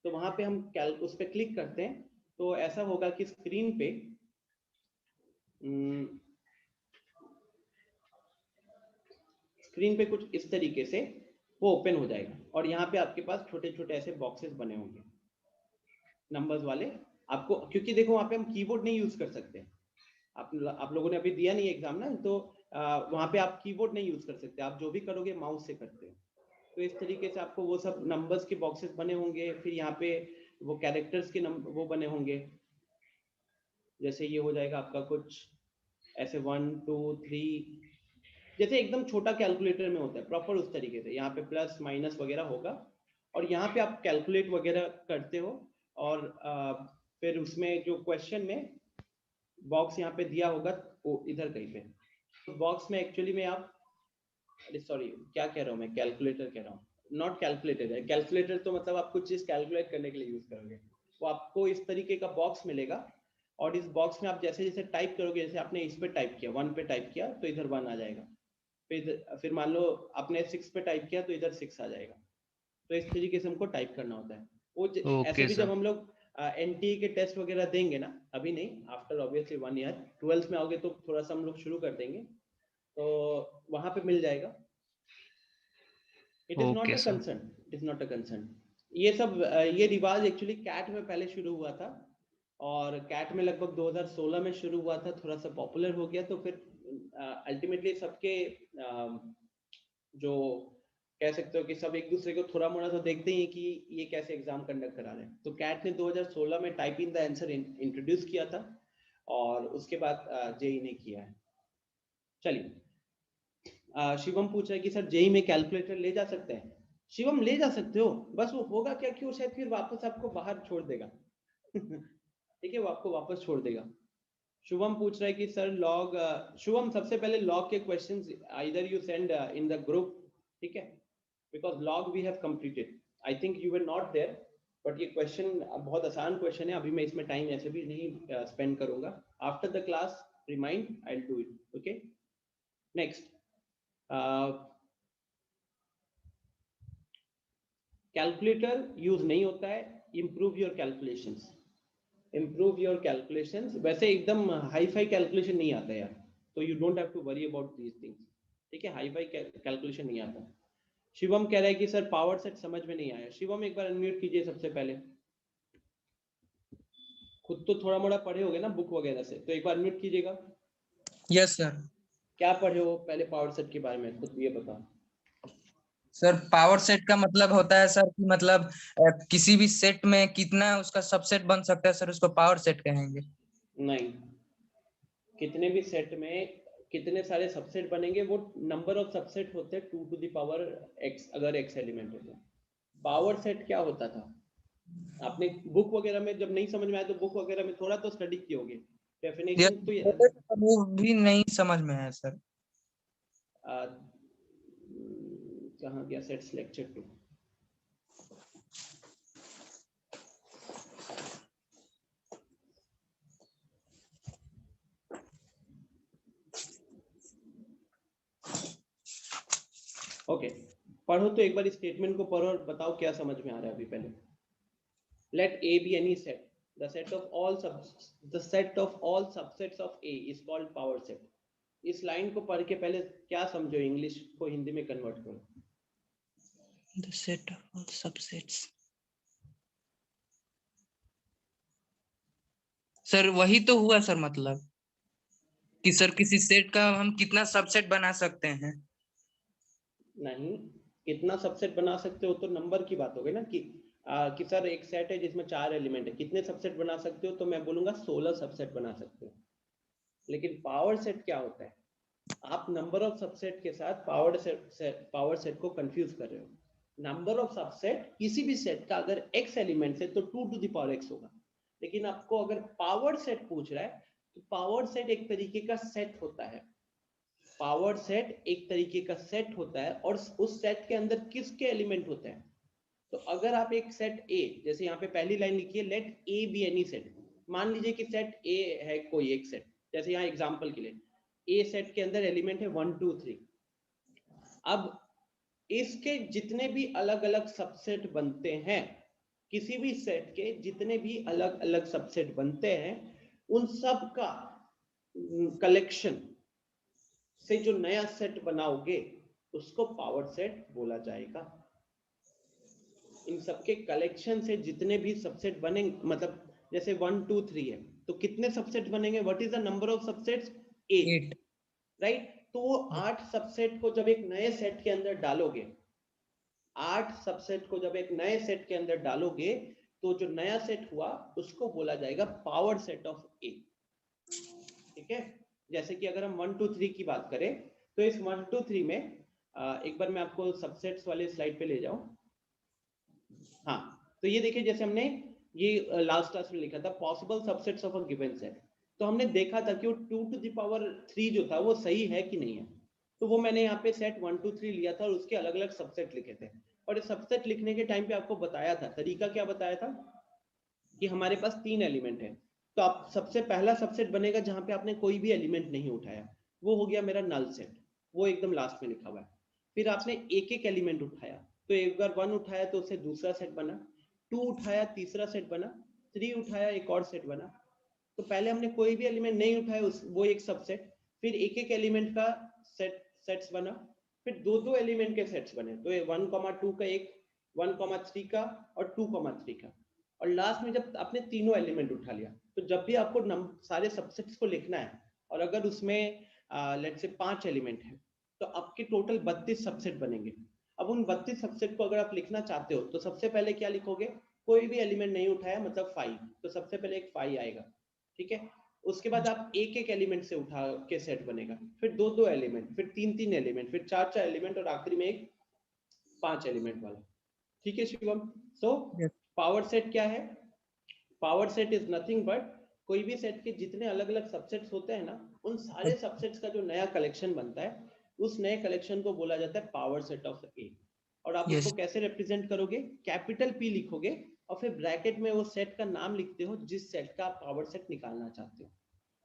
तो वहां पे हम उस पर क्लिक करते हैं तो ऐसा होगा कि स्क्रीन पे कुछ इस तरीके से वो ओपन हो जाएगा और यहाँ पे आपके पास छोटे छोटे ऐसे बॉक्सेस बने होंगे नंबर्स वाले आपको, क्योंकि देखो वहाँ पे हम कीबोर्ड नहीं यूज कर सकते। आप लोगों ने अभी दिया नहीं एग्जाम ना, तो वहाँ पे आप कीबोर्ड नहीं यूज कर सकते, आप जो भी करोगे माउस से करते हो। तो इस तरीके से आपको वो सब नंबर्स के बॉक्सेस बने होंगे, फिर यहाँ पे वो कैरेक्टर्स के वो बने होंगे, जैसे ये हो जाएगा आपका कुछ ऐसे 1 2 3, जैसे एकदम छोटा कैलकुलेटर में होता है प्रॉपर उस तरीके से। यहाँ पे प्लस माइनस वगैरह होगा और यहाँ पे आप कैलकुलेट वगैरह करते हो और फिर उसमें जो क्वेश्चन में बॉक्स यहाँ पे दिया होगा वो इधर कहीं पे, तो बॉक्स में एक्चुअली में आप, अरे सॉरी क्या कह रहा हूँ मैं, कैलकुलेटर कह रहा हूँ, नॉट कैलकुलेटर है। कैलकुलेटर तो मतलब आप कुछ चीज कैलकुलेट करने के लिए यूज करोगे, वो आपको इस तरीके का बॉक्स मिलेगा और इस बॉक्स में आप जैसे जैसे टाइप करोगे, जैसे आपने इस पे टाइप किया 1 पे टाइप किया तो इधर 1 आ जाएगा, फिर मान लो आपने 6 पे टाइप किया तो इधर 6 आ जाएगा। तो इस तरीके से हमको टाइप करना होता है। वो ऐसे ओके भी जब सर। हम लोग एनटीए के टेस्ट वगैरह देंगे ना, अभी नहीं, आफ्टर ऑब्वियसली 1 ईयर 12th में आओगे तो थोड़ा सा हम लोग शुरू कर देंगे, तो वहां पे मिल जाएगा। It is not okay a sir. Concern, it is not a concern. ये सब ये रिवाज एक्चुअली कैट में पहले शुरू हुआ था और कैट में लगभग 2016 में शुरू हुआ था, थोड़ा सा पॉपुलर हो गया, तो फिर अल्टीमेटली सबके जो कह सकते हो कि सब एक दूसरे को थोड़ा मोड़ा तो देखते ही कि ये कैसे एग्जाम कंडक्ट करा रहे हैं। तो कैट ने 2016 में type in the answer introduce किया था और उसके बाद जेई ने किया है। चलिए, शिवम पूछ रहा है कि सर जेई में कैलकुलेटर ले जा सकते हैं? शिवम ले जा सकते हो, बस वो होगा क्या कि वो शायद फिर वापस आपको बाहर छोड़ देगा ठीक है, वो आपको वापस छोड़ देगा। शुभम पूछ रहा है कि सर लॉग, शुभम सबसे पहले लॉग के questions either you send in the group, ठीक है, because log we have completed, I think you were not there, but ये क्वेश्चन बहुत आसान क्वेश्चन है, अभी मैं इसमें टाइम ऐसे भी नहीं स्पेंड करूंगा। After the class remind I will do it, okay. Next, calculator use नहीं होता है, improve your calculations, improve your calculations। वैसे एकदम हाई फाई कैलकुलेशन नहीं आता यार, तो you don't have to worry about these things, ठीक है, हाई फाई कैलकुलेशन नहीं आता। शिवम कह रहा है कि सर पावर सेट समझ में नहीं आया। शिवम एक बार अनम्यूट कीजिए सबसे पहले, खुद तो थोड़ा मोड़ा पढ़े होगे ना बुक वगैरह से, तो एक बार अनम्यूट कीजिएगा। Yes sir. क्या पढ़े हो पहले पावर सेट के बारे में, खुद ये बताओ। सर पावर सेट का मतलब होता है सर कि मतलब किसी भी सेट में कितना उसका सबसेट बन सकता है सर, उसको पावर सेट कहेंगे। नहीं, कितने भी सेट में कितने सारे सबसेट बनेंगे, वो नंबर ऑफ सबसेट होते हैं 2 टू द पावर x, अगर x एलिमेंट है तो। पावर सेट क्या होता था, आपने बुक वगैरह में जब नहीं समझ में आया तो बुक वगैरह में थोड़ा तो स्टडी किए होगे, यस, डेफिनेशन तो वो भी नहीं समझ में आया सर। कहाँ गया सेट लेक्चर 2, ओके, पढ़ो तो एक बार स्टेटमेंट को पढ़ो और बताओ क्या समझ में आ रहा है अभी पहले। Let A be any set. The set of all subsets of A is called power set. इस लाइन को पढ़ के पहले क्या समझो, इंग्लिश को हिंदी में कन्वर्ट करो। The set of all subsets. Sir वही तो हुआ सर, मतलब कि सर किसी सेट का हम कितना सबसेट बना सकते हैं। नहीं, कितना सबसेट बना सकते हो तो नंबर की बात हो गई ना कि सर एक सेट है जिसमें 4 एलिमेंट है, कितने सबसेट बना सकते हो, तो मैं बोलूंगा 16 सबसेट बना सकते हो। लेकिन पावर सेट क्या होता है, आप नंबर ऑफ सबसेट के साथ पावर सेट को कंफ्यूज कर रहे हो। नंबर ऑफ सबसेट किसी भी सेट का अगर x एलिमेंट्स है तो 2 टू द पावर x होगा। लेकिन आपको अगर पावर सेट पूछ रहा है तो पावर सेट एक तरीके का सेट होता है। पावर सेट एक तरीके का सेट होता है और उस सेट के अंदर किसके एलिमेंट होते हैं। तो अगर आप एक सेट A, जैसे यहाँ पे पहली लाइन लिखी है, let A be any set. मान लीजिए कि सेट A है कोई एक सेट, जैसे यहाँ एग्जांपल के लिए A सेट के अंदर एलिमेंट है 1 2 3। अब इसके जितने भी अलग अलग सबसेट बनते हैं, किसी भी सेट के जितने भी अलग अलग सबसेट बनते हैं, उन सब का कलेक्शन से जो नया सेट बनाओगे उसको पावर सेट बोला जाएगा। इन सबके कलेक्शन से जितने भी सबसेट बनेंगे, मतलब जैसे 1 2 3 है तो कितने सबसेट बनेंगे, what is the number of subsets, 8, right. तो वो 8 सबसेट को जब एक नए सेट के अंदर डालोगे, 8 सबसेट को जब एक नए सेट के अंदर डालोगे तो जो नया सेट हुआ उसको बोला जाएगा पावर सेट ऑफ A। ठीक है, जैसे कि अगर हम 1 2 3 की बात करें तो इस 1 2 3 में एक बार मैं आपको सबसेट्स वाले स्लाइड पे ले जाऊं। हाँ, तो ये देखिए, जैसे हमने ये लास्ट क्लास में लिखा था possible subsets of a given set, तो हमने देखा था कि वो 2 टू द पावर 3 जो था वो सही है कि नहीं है। तो वो मैंने यहाँ पे सेट 1 2 3 लिया था और उसके अलग अलग सबसेट लिखे थे। और इस सबसेट लिखने के टाइम पे आपको बताया था, तरीका क्या बताया था कि हमारे पास 3 एलिमेंट है, तो आप सबसे पहला सबसेट बनेगा जहां पे आपने कोई भी एलिमेंट नहीं उठाया, वो हो गया मेरा नल सेट, वो एकदम लास्ट में लिखा हुआ है। फिर आपने एक एक एलिमेंट उठाया, तो एक बार 1 उठाया तो उससे दूसरा सेट बना, 2 उठाया तीसरा सेट बना, 3 उठाया एक और सेट बना। तो पहले हमने कोई भी एलिमेंट नहीं उठाया, वो एक सबसेट, फिर एक एक एलिमेंट का सेट्स बना, फिर दो दो एलिमेंट के सेट्स बने, तो 1,2 का एक, 1,3 का और 2,3 का। और लास्ट में जब आपने तीनों एलिमेंट उठा लिया, तो जब भी आपको सारे सबसेट्स को लिखना है और अगर उसमें लेट्स से 5 एलिमेंट है तो आपके टोटल 32 सबसेट बनेंगे। अब उन 32 सबसेट को अगर आप लिखना चाहते हो तो सबसे पहले क्या लिखोगे, कोई भी एलिमेंट नहीं उठाया मतलब 5, तो सबसे पहले एक 5 आएगा। ठीक है, उसके बाद आप एक एक एलिमेंट से उठा के सेट बनेगा, फिर दो दो एलिमेंट, फिर तीन तीन एलिमेंट, फिर चार चार एलिमेंट और आखिरी में एक 5 एलिमेंट वाला। ठीक है शिवम, सो पावर सेट क्या है, power set is nothing but कोई भी सेट के जितने अलग अलग सबसेट्स होते हैं ना, उन सारे सबसेट्स का जो नया कलेक्शन बनता है, उस नए कलेक्शन को बोला जाता है पावर सेट ऑफ ए। और आप उसको कैसे रिप्रेजेंट करोगे, कैपिटल P लिखोगे और फिर ब्रैकेट में वो सेट का नाम लिखते हो जिस सेट का आप पावर सेट निकालना चाहते हो।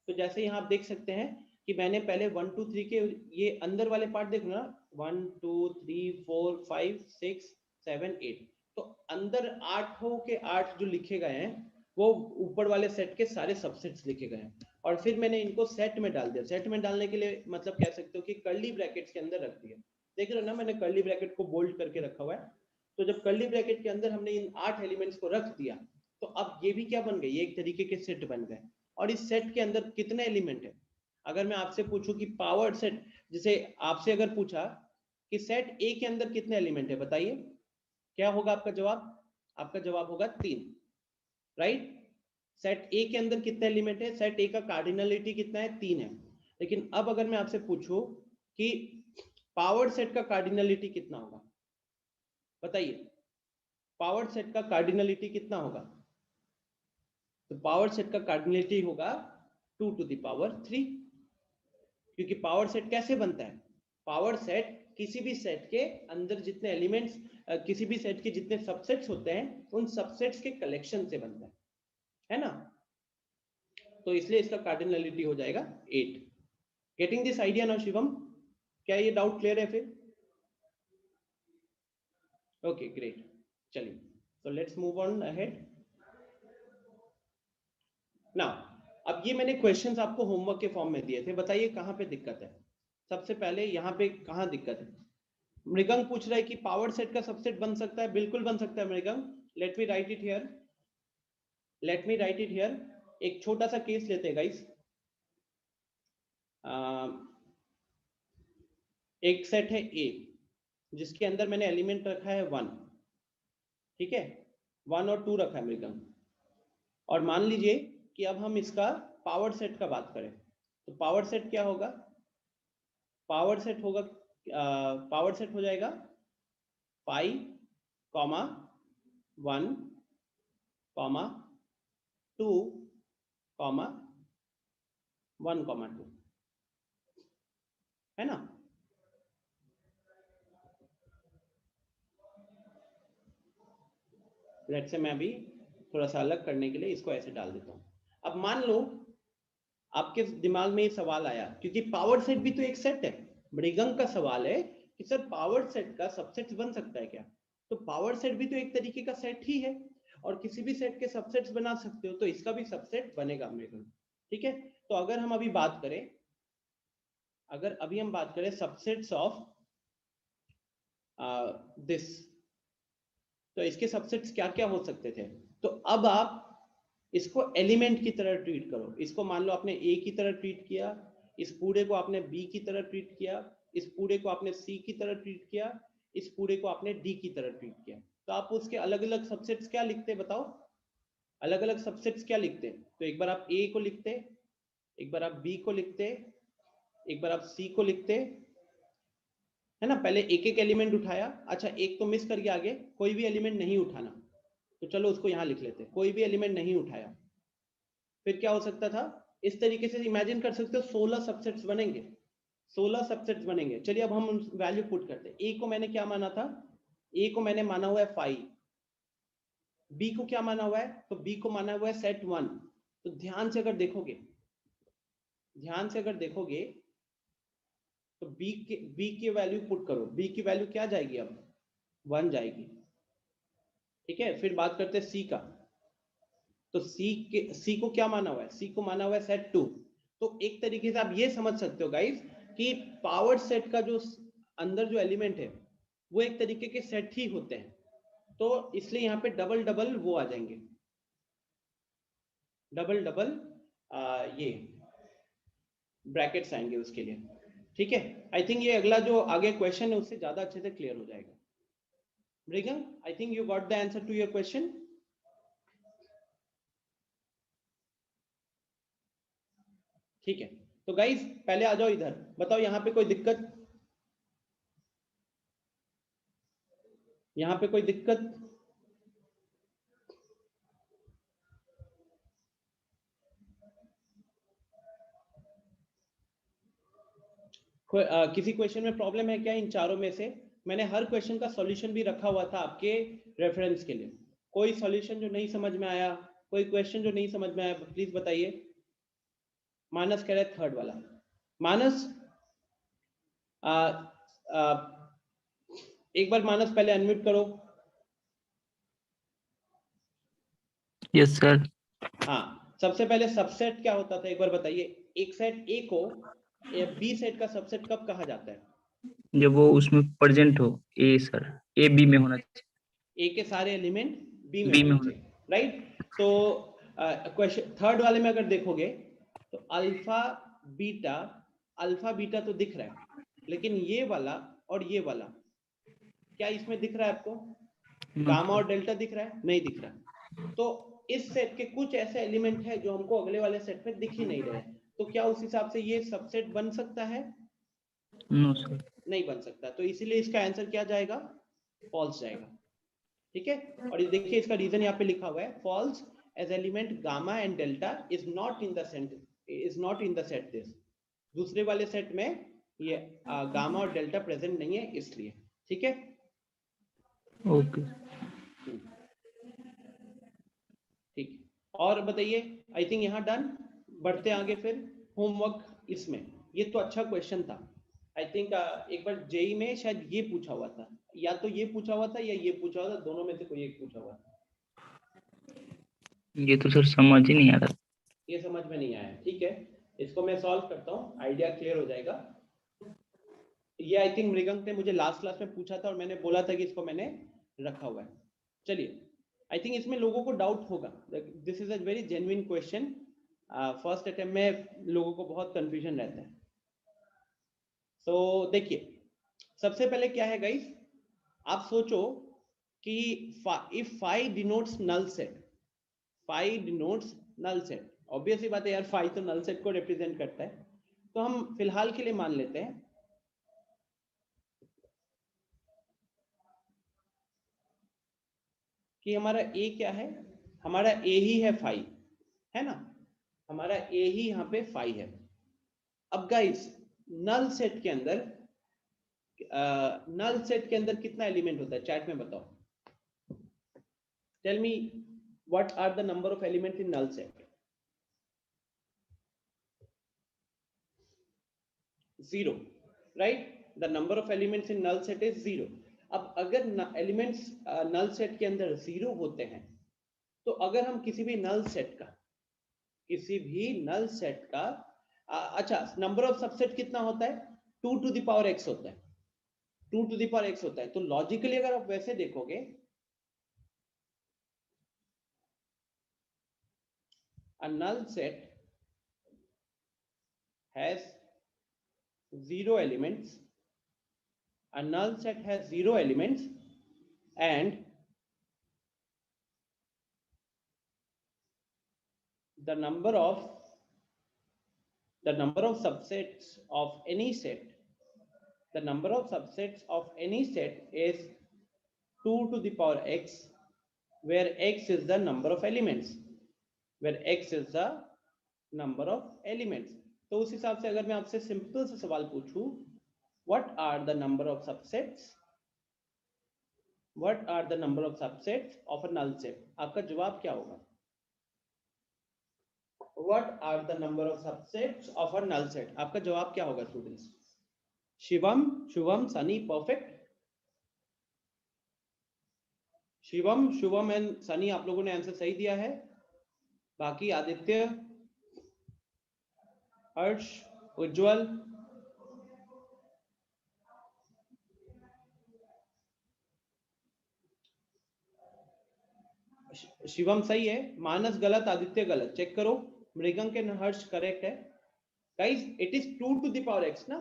तो जैसे यहाँ आप देख सकते हैं कि मैंने पहले 1 2 3 के ये अंदर वाले पार्ट देखो ना, 1 2 3 4 5 6 7 8, तो अंदर 8 के 8 जो लिखे गए हैं वो ऊपर वाले सेट के सारे सबसेट्स लिखे गए हैं। और फिर मैंने इनको सेट में डाल दिया। सेट में डालने के लिए मतलब कह सकते हो कि कर्ली ब्रैकेट्स के अंदर रख दिया। देख रहे हो ना, मैंने कर्ली ब्रैकेट को बोल्ड करके रखा हुआ है। तो जब कर्ली ब्रैकेट के अंदर हमने इन 8 एलिमेंट्स को रख दिया तो अब ये भी क्या बन गए, ये एक तरीके के सेट बन गए। और इस सेट के अंदर कितने एलिमेंट है, अगर मैं आपसे पूछूं कि पावर सेट, जैसे आपसे अगर पूछा कि सेट ए के अंदर कितने एलिमेंट है, बताइए क्या होगा आपका जवाब। आपका जवाब होगा 3, राइट। सेट ए के अंदर कितने एलिमेंट है, सेट ए का कार्डिनलिटी कितना है, 3 है। लेकिन अब अगर मैं आपसे पूछूं कि पावर सेट का कार्डिनलिटी कितना होगा, बताइए पावर सेट का कार्डिनलिटी कितना होगा। तो पावर सेट का कार्डिनलिटी होगा 2 टू द पावर 3, क्योंकि पावर सेट कैसे बनता है, पावर सेट किसी भी सेट के अंदर जितने एलिमेंट्स, किसी भी सेट के जितने सबसेट्स होते हैं उन सबसेट्स के कलेक्शन से बनता है ना। तो इसलिए इसका कार्डिनलिटी हो जाएगा 8। Getting this idea now Shivam, क्या ये डाउट क्लियर है फिर? ओके ग्रेट, चलिए तो let's move on ahead. Now अब ये मैंने क्वेश्चंस आपको होमवर्क के फॉर्म में दिए थे, बताइए कहाँ पे दिक्कत है। सबसे पहले यहाँ पे कहाँ दिक्कत है। मृगंग पूछ रहा है कि पावर सेट का सबसेट बन सकता है, बिल्कुल बन सकता है Mrigang. Let me write it here, let me write it here. एक छोटा सा केस लेते हैं गाइस। एक सेट है ए जिसके अंदर मैंने एलिमेंट रखा है 1, ठीक है, 1 और 2 रखा है मृगंग। और मान लीजिए कि अब हम इसका पावर सेट का बात करें, तो पावर सेट क्या होगा, पावर सेट होगा, पावर सेट हो जाएगा 5, 1, 2, 1, 2, है ना। लेट्स से मैं अभी थोड़ा सा अलग करने के लिए इसको ऐसे डाल देता हूँ। अब मान लो आपके दिमाग में ये सवाल आया, क्योंकि पावर सेट भी तो एक सेट है। मृगंग का सवाल है कि सर पावर सेट का सबसेट बन सकता है क्या, तो पावर सेट भी तो एक तरीके का सेट ही है, और किसी भी सेट के सबसेट्स बना सकते हो, तो इसका भी सबसेट बनेगा मृगंग, ठीक है। तो अगर हम अभी बात करें, अगर अभी हम बात करें सबसेट्स ऑफ दिस, तो इसके सबसेट्स क्या क्या हो सकते थे। तो अब आप इसको एलिमेंट की तरह ट्रीट करो। इसको मान लो आपने ए की तरह ट्रीट किया, इस पूरे को आपने बी की तरह ट्रीट किया, इस पूरे को आपने सी की तरह ट्रीट किया, इस पूरे को आपने डी की तरह ट्रीट किया। तो आप उसके अलग अलग सबसेट्स क्या लिखते, बताओ अलग अलग सबसेट्स क्या लिखते। तो एक बार आप ए को लिखते, एक बार आप बी को लिखते, एक बार आप सी को लिखते, है ना। पहले एक एक एलिमेंट उठाया, अच्छा एक तो मिस कर गया, आगे कोई भी एलिमेंट नहीं उठाना, तो चलो उसको यहां लिख लेते, कोई भी एलिमेंट नहीं उठाया। फिर क्या हो सकता था, इस तरीके से इमेजिन कर सकते हो 16 सबसेट्स बनेंगे, 16 सबसेट्स बनेंगे। चलिए अब हम वैल्यू पुट करते हैं। ए को मैंने क्या माना था, ए को मैंने माना हुआ है 5, बी को क्या माना हुआ है, तो बी को माना हुआ है सेट 1। तो ध्यान से अगर देखोगे, ध्यान से अगर देखोगे तो बी की वैल्यू पुट करो, बी की वैल्यू क्या जाएगी, अब 1 जाएगी, ठीक है। फिर बात करते हैं सी का, तो सी को क्या माना हुआ है, सी को माना हुआ है सेट 2। तो एक तरीके से आप ये समझ सकते हो गाइस कि पावर सेट का जो अंदर जो एलिमेंट है वो एक तरीके के सेट ही होते हैं, तो इसलिए यहाँ पे डबल डबल वो आ जाएंगे, डबल डबल ये ब्रैकेट्स आएंगे उसके लिए, ठीक है। आई थिंक ये अगला जो आगे क्वेश्चन है उससे ज्यादा अच्छे से क्लियर हो जाएगा। Mrigang, I think you got the answer to your question. ठीक है, तो गाइस पहले आ जाओ इधर, बताओ यहाँ पे कोई दिक्कत, यहाँ पे कोई दिक्कत। किसी क्वेश्चन में प्रॉब्लम है क्या इन चारों में से। मैंने हर क्वेश्चन का सॉल्यूशन भी रखा हुआ था आपके रेफरेंस के लिए। कोई सॉल्यूशन जो नहीं समझ में आया, कोई क्वेश्चन जो नहीं समझ में आया, प्लीज बताइए। मानस कह रहे थर्ड वाला। मानस एक बार मानस पहले अनम्यूट करो। Yes sir. हाँ, सबसे पहले सबसेट क्या होता था एक बार बताइए। एक सेट ए को बी सेट का सबसेट कब कहा जाता है, जब वो उसमें प्रेजेंट हो। ए सर, ए बी में होना चाहिए, ए के सारे एलिमेंट बी में बी में होने होना चाहिए, राइट। तो क्वेश्चन थर्ड वाले में अगर देखोगे तो अल्फा बीटा तो दिख रहा है, लेकिन ये वाला और ये वाला क्या इसमें दिख रहा है आपको, गामा और डेल्टा दिख रहा है, नहीं दिख रहा। तो इस सेट के कुछ ऐसे एलिमेंट है जो हमको अगले वाले सेट में दिख ही नहीं रहे, तो क्या उस हिसाब से ये सबसेट बन सकता है, नो सर, नहीं बन सकता। तो इसीलिए इसका आंसर क्या जाएगा, फॉल्स जाएगा, ठीक है। और ये देखिए इसका रीजन यहाँ पे लिखा हुआ है, false as element gamma and delta is not in the set this. दूसरे वाले सेट में ये गामा और डेल्टा प्रेजेंट नहीं है इसलिए, ठीक है। ओके ठीक, और बताइए। आई थिंक यहाँ डन, बढ़ते आगे फिर होमवर्क। इसमें ये तो अच्छा क्वेश्चन था। आई थिंक एक बार जेई में शायद ये पूछा हुआ था, या तो ये पूछा हुआ था या ये पूछा हुआ था, दोनों में से कोई एक पूछा हुआ था। ये तो सर समझ ही नहीं आ रहा। ये समझ में नहीं आया, ठीक है, इसको मैं सॉल्व करता हूँ, आइडिया क्लियर हो जाएगा। ये आई थिंक मृगंक ने मुझे लास्ट क्लास में पूछा था और मैंने बोला था कि इसको मैंने रखा हुआ है। चलिए, आई थिंक इसमें लोगों को डाउट होगा, this is a very genuine question, first attempt में लोगों को बहुत कंफ्यूजन रहता है। तो देखिए, सबसे पहले क्या है गाइस, आप सोचो कि if phi denotes null set, phi denotes null set, obvious ही बात है यार, फाई तो नल सेट को रिप्रेजेंट करता है। तो हम फिलहाल के लिए मान लेते हैं कि हमारा ए क्या है, हमारा ए ही है फाई, है ना, हमारा ए ही यहाँ पे फाई है। अब गाइस, नल सेट के अंदर कितना एलिमेंट होता है, चैट में बताओ, tell me what are the number of elements in null set? 0, right, the number of elements in null set is 0। अब अगर एलिमेंट्स नल सेट के अंदर 0 होते हैं, तो अगर हम किसी भी नल सेट का अच्छा, नंबर ऑफ सबसेट कितना होता है, 2 टू द पावर x होता है, 2 टू द पावर x होता है। तो लॉजिकली अगर आप वैसे देखोगे, a null set has 0 elements, a null set has 0 elements, and the number of subsets of any set, the number of subsets of any set is 2 to the power x, where x is the number of elements, तो उस हिसाब से अगर मैं आपसे सिंपल से सवाल पूछूं, what are the number of subsets of a null set, आपका जवाब क्या होगा? What are the number of subsets of a null set, आपका जवाब क्या होगा students? Shivam, Sunny, perfect. Shivam and Sunny, आप लोगों ने आंसर सही दिया है। बाकी आदित्य, हर्ष, उज्जवल, शिवम सही है, मानस गलत, आदित्य गलत, चेक करो। मृगंक एंड हर्ष करेक्ट है। Guys, it is 2 to the power x ना।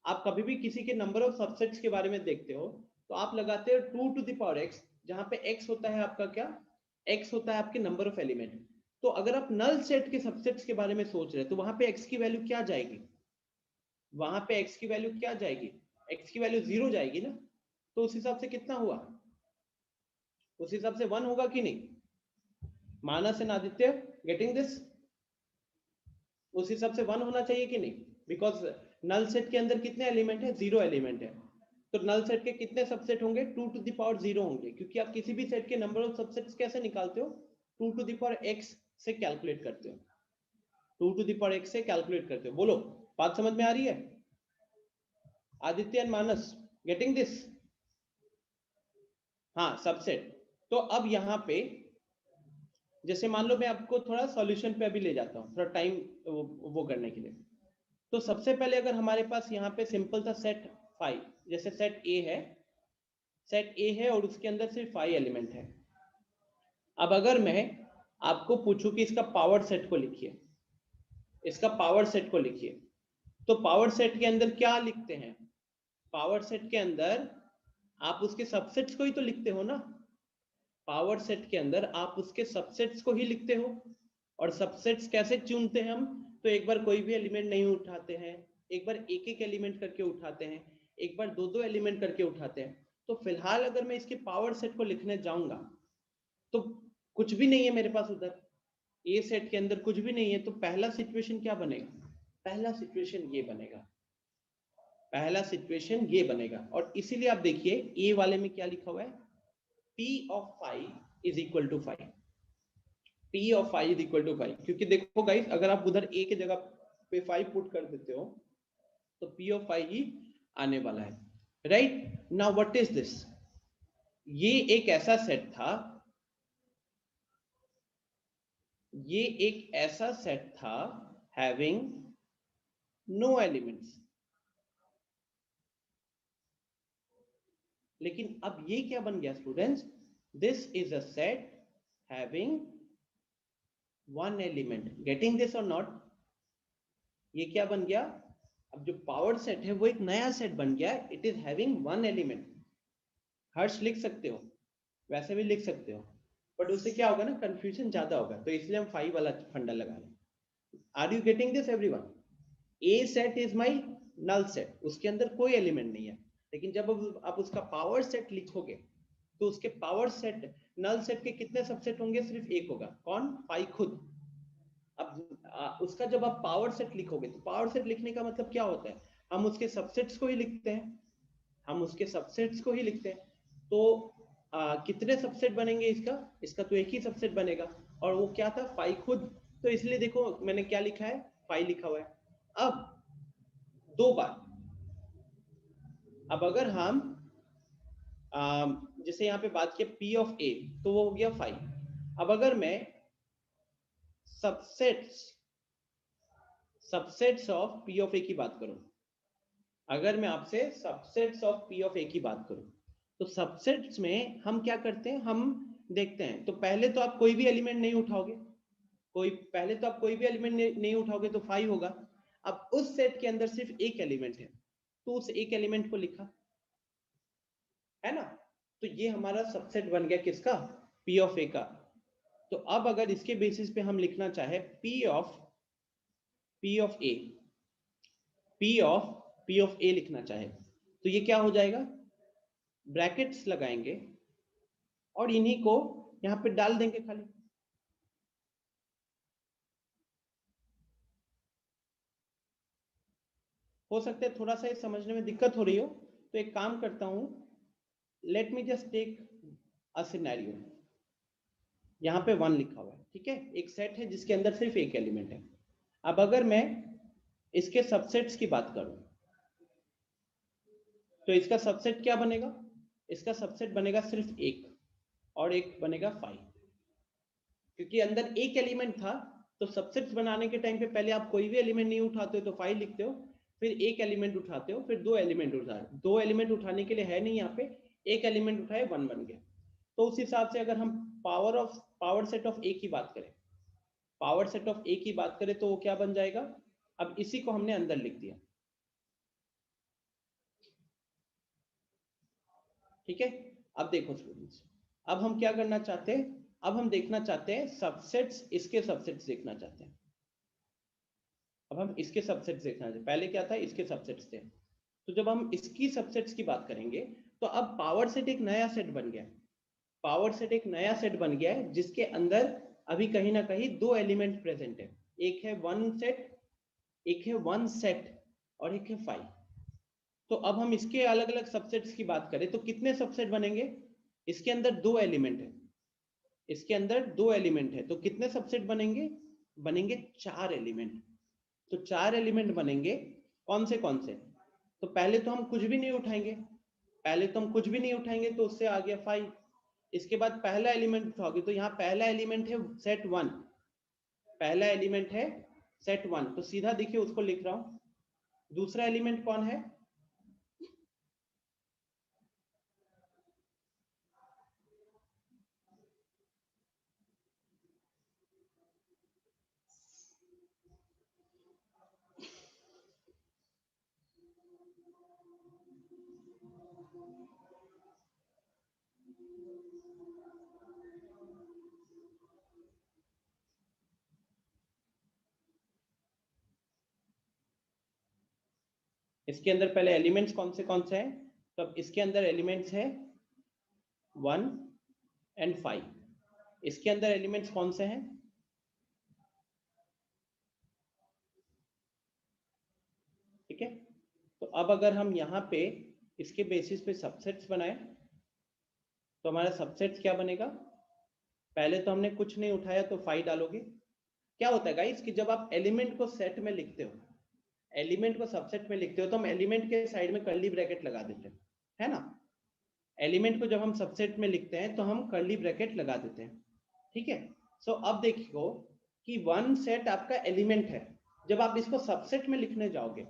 आप कभी भी किसी के नंबर ऑफ सबसेट्स के बारे में देखते हो तो आप लगाते हो 2 टू द पावर x, जहां पे x होता है आपका क्या, x होता है आपके नंबर ऑफ एलिमेंट। तो अगर आप नल सेट के सबसेट्स के बारे में सोच रहे हैं तो वहां पे x की वैल्यू क्या जाएगी, वहां पे x की वैल्यू क्या जाएगी, x की वैल्यू 0 जाएगी ना। तो उस हिसाब से कितना हुआ, उस हिसाब से 1 होगा कि नहीं? मानस एंड आदित्य, गेटिंग दिस? उस हिसाब से 1 होना चाहिए कि नहीं? बिकॉज नल सेट के अंदर कितने एलिमेंट है, 0 एलिमेंट है। तो नल सेट के कितने सबसेट होंगे, 2 टू द पावर 0 होंगे, क्योंकि आप किसी भी सेट के नंबर ऑफ सबसेट्स कैसे निकालते हो, 2 टू द पावर x से कैलकुलेट करते हो, 2 टू द पावर x से कैलकुलेट करते हो। बोलो, बात समझ में आ रही है? Aditya and Manas, getting this? हाँ, सबसेट। तो अब यहाँ पे जैसे मान लो मैं आपको थोड़ा सॉल्यूशन पे अभी ले जाता हूँ, थोड़ा टाइम वो करने के लिए। तो सबसे पहले अगर हमारे पास यहाँ पे सिंपल सा सेट 5, जैसे सेट ए है और उसके अंदर सिर्फ 5 एलिमेंट है। अब अगर मैं आपको पूछूं कि इसका पावर सेट को लिखिए, तो पावर सेट के अंदर क्या लिखते हैं? पावर सेट के अंदर आप उसके सबसेट्स को ही तो लिखते हो ना। पावर सेट के अंदर आप उसके सबसेट्स को ही लिखते हो। और सबसेट्स कैसे चुनते हैं हम? तो एक बार कोई भी एलिमेंट नहीं उठाते हैं, एक बार एक एक एलिमेंट करके उठाते हैं, एक बार दो दो एलिमेंट करके उठाते हैं। तो फिलहाल अगर मैं इसके पावर सेट को लिखने जाऊंगा तो कुछ भी नहीं है मेरे पास, उधर ए सेट के अंदर कुछ भी नहीं है। तो पहला सिचुएशन क्या बनेगा? पहला सिचुएशन ये बनेगा। और इसीलिए आप देखिए ए वाले में क्या लिखा हुआ है, P of phi is equal to 5, P of phi is equal to 5। क्योंकि देखो गाइस, अगर आप उधर a के जगह पे 5 पुट कर देते हो तो P of phi ही आने वाला है, right? Now what is this? ये एक ऐसा सेट था ये एक ऐसा सेट था हैविंग नो एलिमेंट्स, लेकिन अब ये क्या बन गया students, this is a set having one element. Getting this और नॉट? ये क्या बन गया, अब जो पावर सेट है वो एक नया सेट बन गया, it is having one element. Harsh लिख सकते हो, वैसे भी लिख सकते हो, बट उससे क्या होगा ना, कंफ्यूजन ज्यादा होगा, तो इसलिए हम 5 वाला फंडा लगा रहे हैं। Are you getting this everyone? A set is my null set, उसके अंदर कोई एलिमेंट नहीं है, लेकिन जब आप उसका पावर सेट लिखोगे तो उसके पावर सेट, नल सेट के कितने सबसेट होंगे? सिर्फ एक होगा, कौन? फाई खुद। अब उसका जब आप पावर सेट लिखोगे तो पावर सेट लिखने का मतलब क्या होता है, हम उसके सबसेट्स को ही लिखते हैं, हम उसके सबसेट्स को ही लिखते हैं। तो कितने सबसेट बनेंगे इसका? इसका तो एक ही सबसेट बनेगा, और वो क्या था? फाई खुद। तो इसलिए देखो मैंने क्या लिखा है, फाई लिखा हुआ है। अब दो बार, अब अगर हम जैसे यहाँ पे बात किया P ऑफ A, तो वो हो गया 5। अब अगर मैं subsets of P of A की बात करूं, अगर मैं आपसे subsets of P of A की बात करूं, तो सबसेट्स में हम क्या करते हैं, हम देखते हैं, तो पहले तो आप कोई भी एलिमेंट नहीं उठाओगे, पहले तो आप कोई भी एलिमेंट नहीं उठाओगे, तो 5 होगा। अब उस सेट के अंदर सिर्फ एक एलिमेंट है, तो उस एक एलिमेंट को लिखा, है ना? तो ये हमारा सबसेट बन गया किसका? P ऑफ A का। तो अब अगर इसके बेसिस पे हम लिखना चाहे P of A, P of A लिखना चाहे, तो ये क्या हो जाएगा? ब्रैकेट्स लगाएंगे और इन्हीं को यहाँ पे डाल देंगे खाली। हो सकता है थोड़ा सा ये समझने में दिक्कत हो रही हो, तो एक काम करता हूं, let me just take a scenario. यहाँ पे 1 लिखा हुआ है, ठीक है, एक सेट है जिसके अंदर सिर्फ एक एलिमेंट है। अब अगर मैं इसके सबसेट्स की बात करूं, तो इसका सबसेट क्या बनेगा? इसका सबसेट बनेगा सिर्फ एक, और एक बनेगा 5, क्योंकि अंदर एक एलिमेंट था। तो सबसेट्स बनाने के टाइम पे पहले आप कोई भी एलिमेंट नहीं उठाते हो तो 5 लिखते हो, फिर एक एलिमेंट उठाते हो, फिर दो एलिमेंट उठाने के लिए है नहीं यहाँ पे, एक एलिमेंट उठाए 1 बन गया। तो उस हिसाब से अगर हम पावर सेट ऑफ ए की बात करें, पावर सेट ऑफ ए की बात करें, तो वो क्या बन जाएगा? अब इसी को हमने अंदर लिख दिया, ठीक है। अब देखो स्टूडेंट्स, अब हम क्या करना चाहते हैं, अब हम देखना चाहते हैं सबसेट्स, इसके सबसेट्स देखना चाहते हैं। अब हम इसके सबसेट्स देखना चाहते हैं, पहले क्या था? इसके सबसेट्स थे। तो जब हम इसकी सबसेट्स की बात करेंगे, तो अब पावर सेट एक नया सेट बन गया, पावर सेट एक नया सेट बन गया है, जिसके अंदर अभी कहीं ना कहीं दो एलिमेंट प्रेजेंट है, एक है वन सेट और एक है 5। तो अब हम इसके अलग अलग सबसेट्स की बात करें, तो कितने सबसेट बनेंगे? इसके अंदर दो एलिमेंट है, इसके अंदर दो एलिमेंट है, तो कितने सबसेट बनेंगे? बनेंगे 4 एलिमेंट। तो 4 एलिमेंट बनेंगे, कौन से कौन से? तो पहले तो हम कुछ भी नहीं उठाएंगे, तो उससे आ गया 5। इसके बाद पहला एलिमेंट उठाओगे, तो यहाँ पहला एलिमेंट है सेट 1, पहला एलिमेंट है सेट 1, तो सीधा देखिए उसको लिख रहा हूं। दूसरा एलिमेंट कौन है? इसके अंदर पहले एलिमेंट्स कौन से हैं? तो अब इसके अंदर एलिमेंट्स है 1 एंड 5। इसके अंदर एलिमेंट्स कौन से हैं? ठीक है। तो अब अगर हम यहाँ पे इसके बेसिस पे सबसेट्स बनाए, तो हमारा सबसेट्स क्या बनेगा? पहले तो हमने कुछ नहीं उठाया, तो 5 डालोगे। क्या होता है गाइस कि जब आप एलिमेंट को सेट में लिखते हो, एलिमेंट को सबसेट में लिखते हो, तो हम एलिमेंट के साइड में कर्ली ब्रैकेट लगा देते हैं, है ना? एलिमेंट को जब हम सबसेट में लिखते हैं तो हम कर्ली ब्रैकेट लगा देते हैं, ठीक है। सो अब देखियो, कि वन सेट आपका एलिमेंट है। जब आप इसको सबसेट में लिखने जाओगे,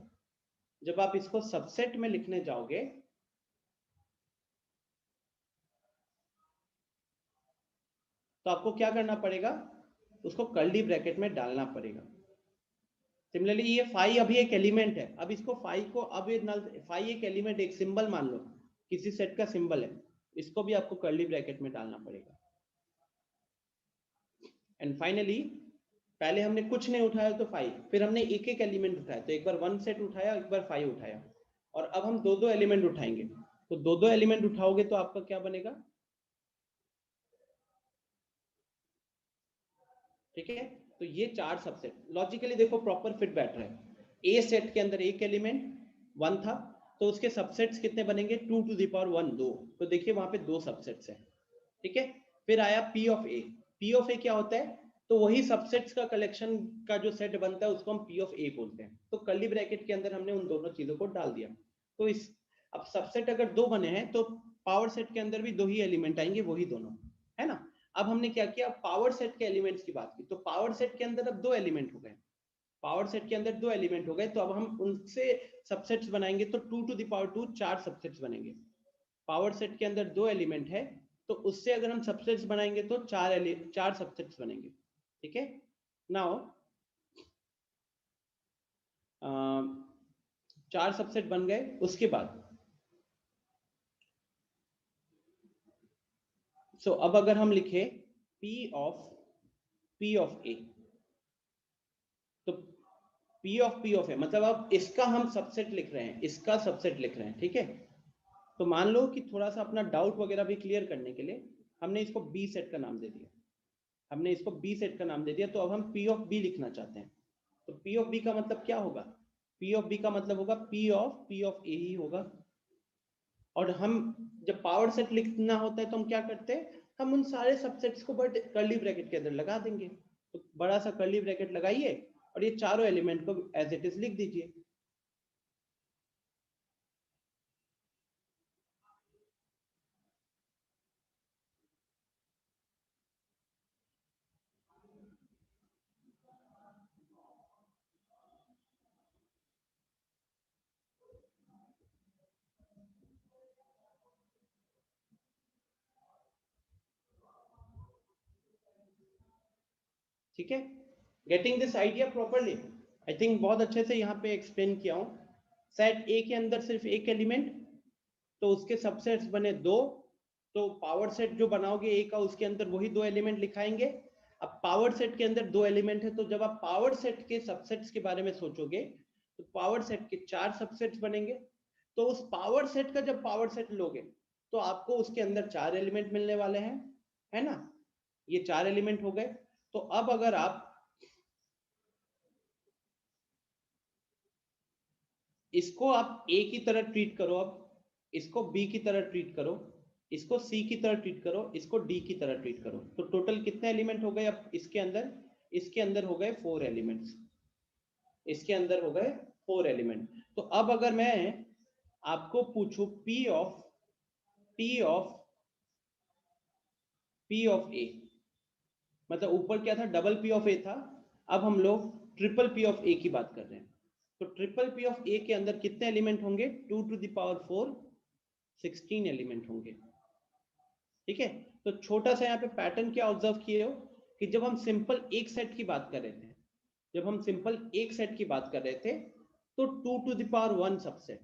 जब आप इसको सबसेट में लिखने जाओगे तो आपको क्या करना पड़ेगा, उसको कर्ली ब्रैकेट में डालना पड़ेगा। सिमिलरली ये फाई अभी एक एलिमेंट है, अब इसको फाई को अब ये नल फाई एक एलिमेंट, एक सिंबल मान लो, किसी सेट का सिंबल है, इसको भी आपको कर्ली ब्रैकेट में डालना पड़ेगा। एंड फाइनली पहले हमने कुछ नहीं उठाया तो फाई, फिर हमने एक एक एलिमेंट उठाया, तो एक बार वन सेट उठाया, एक बार फाई उठाया, और अब हम दो दो एलिमेंट उठाएंगे। तो दो दो एलिमेंट उठाओगे तो आपका क्या बनेगा, ठीक है। तो ये चार सबसेट लॉजिकली देखो प्रॉपर फिट बैठ रहे हैं। ए सेट के अंदर एक एलिमेंट वन था, तो उसके सबसेट्स कितने बनेंगे, 2 टू द पावर 1 2। तो देखिए वहां पे दो सबसेट्स हैं, ठीक है। फिर आया P of A. P of A क्या होता है, तो वही सबसेट्स का कलेक्शन का जो सेट बनता है उसको हम पी ऑफ ए बोलते हैं। तो कर्ली ब्रैकेट के अंदर हमने उन दोनों चीजों को डाल दिया। तो इस अब सबसेट अगर दो बने हैं तो पावर सेट के अंदर भी दो ही एलिमेंट आएंगे, वही दोनों, है ना। अब हमने क्या किया, पावर सेट के एलिमेंट्स की बात की, तो पावर सेट के अंदर अब दो एलिमेंट हो गए, पावर सेट के अंदर दो एलिमेंट हो गए, तो अब हम उनसे सबसेट्स बनाएंगे, तो 2 टू द पावर 2 चार सबसेट्स बनेंगे। पावर सेट के अंदर दो एलिमेंट है, तो उससे अगर हम सबसेट्स बनाएंगे तो चार सबसेट्स बनेंगे, ठीक है। नाउ चार सबसेट बन गए, उसके बाद सो अब अगर हम लिखे P ऑफ A, तो P ऑफ A मतलब अब इसका हम सबसेट लिख रहे हैं, इसका सबसेट लिख रहे हैं, ठीक है। तो मान लो कि थोड़ा सा अपना डाउट वगैरह भी क्लियर करने के लिए हमने इसको B सेट का नाम दे दिया, हमने इसको B सेट का नाम दे दिया। तो अब हम P ऑफ B लिखना चाहते हैं, तो P ऑफ B का मतलब क्या होगा, P ऑफ B का मतलब होगा P ऑफ A ही होगा। और हम जब पावर सेट लिखना होता है तो हम क्या करते हैं, हम उन सारे सबसेट्स को बट कर्ली ब्रैकेट के अंदर लगा देंगे। तो बड़ा सा कर्ली ब्रैकेट लगाइए और ये चारों एलिमेंट को एज इट इज लिख दीजिए। ठीक है, getting this idea properly, I think बहुत अच्छे से यहाँ पे एक्सप्लेन किया हूँ। सेट ए के अंदर सिर्फ एक एलिमेंट, तो उसके सबसेट्स बने दो, तो पावर सेट जो बनाओगे ए का उसके अंदर वही दो एलिमेंट लिखाएंगे। अब पावर सेट के अंदर दो एलिमेंट है, तो जब आप पावर सेट के सबसेट्स के बारे में सोचोगे तो पावर सेट के चार सबसेट्स बनेंगे। तो उस पावर सेट का जब पावर सेट लोगे तो आपको उसके अंदर चार एलिमेंट मिलने वाले हैं, है ना। ये चार एलिमेंट हो गए। तो अब अगर आप इसको आप ए की तरह ट्रीट करो, अब इसको बी की तरह ट्रीट करो, इसको सी की तरह ट्रीट करो, इसको डी की तरह ट्रीट करो, तो टोटल कितने एलिमेंट हो गए अब इसके अंदर हो गए 4 एलिमेंट्स, इसके अंदर हो गए 4 एलिमेंट। तो अब अगर मैं आपको पूछूं P ऑफ A, मतलब ऊपर क्या था, डबल P ऑफ A था, अब हम लोग ट्रिपल P ऑफ A की बात कर रहे हैं। तो ट्रिपल P ऑफ A के अंदर कितने एलिमेंट होंगे, 2 टू द पावर 4 16 एलिमेंट होंगे, ठीक है। तो छोटा सा यहाँ पे पैटर्न क्या ऑब्जर्व किए हो कि जब हम सिंपल एक सेट की बात कर रहे थे, तो 2 टू द पावर 1 सबसेट,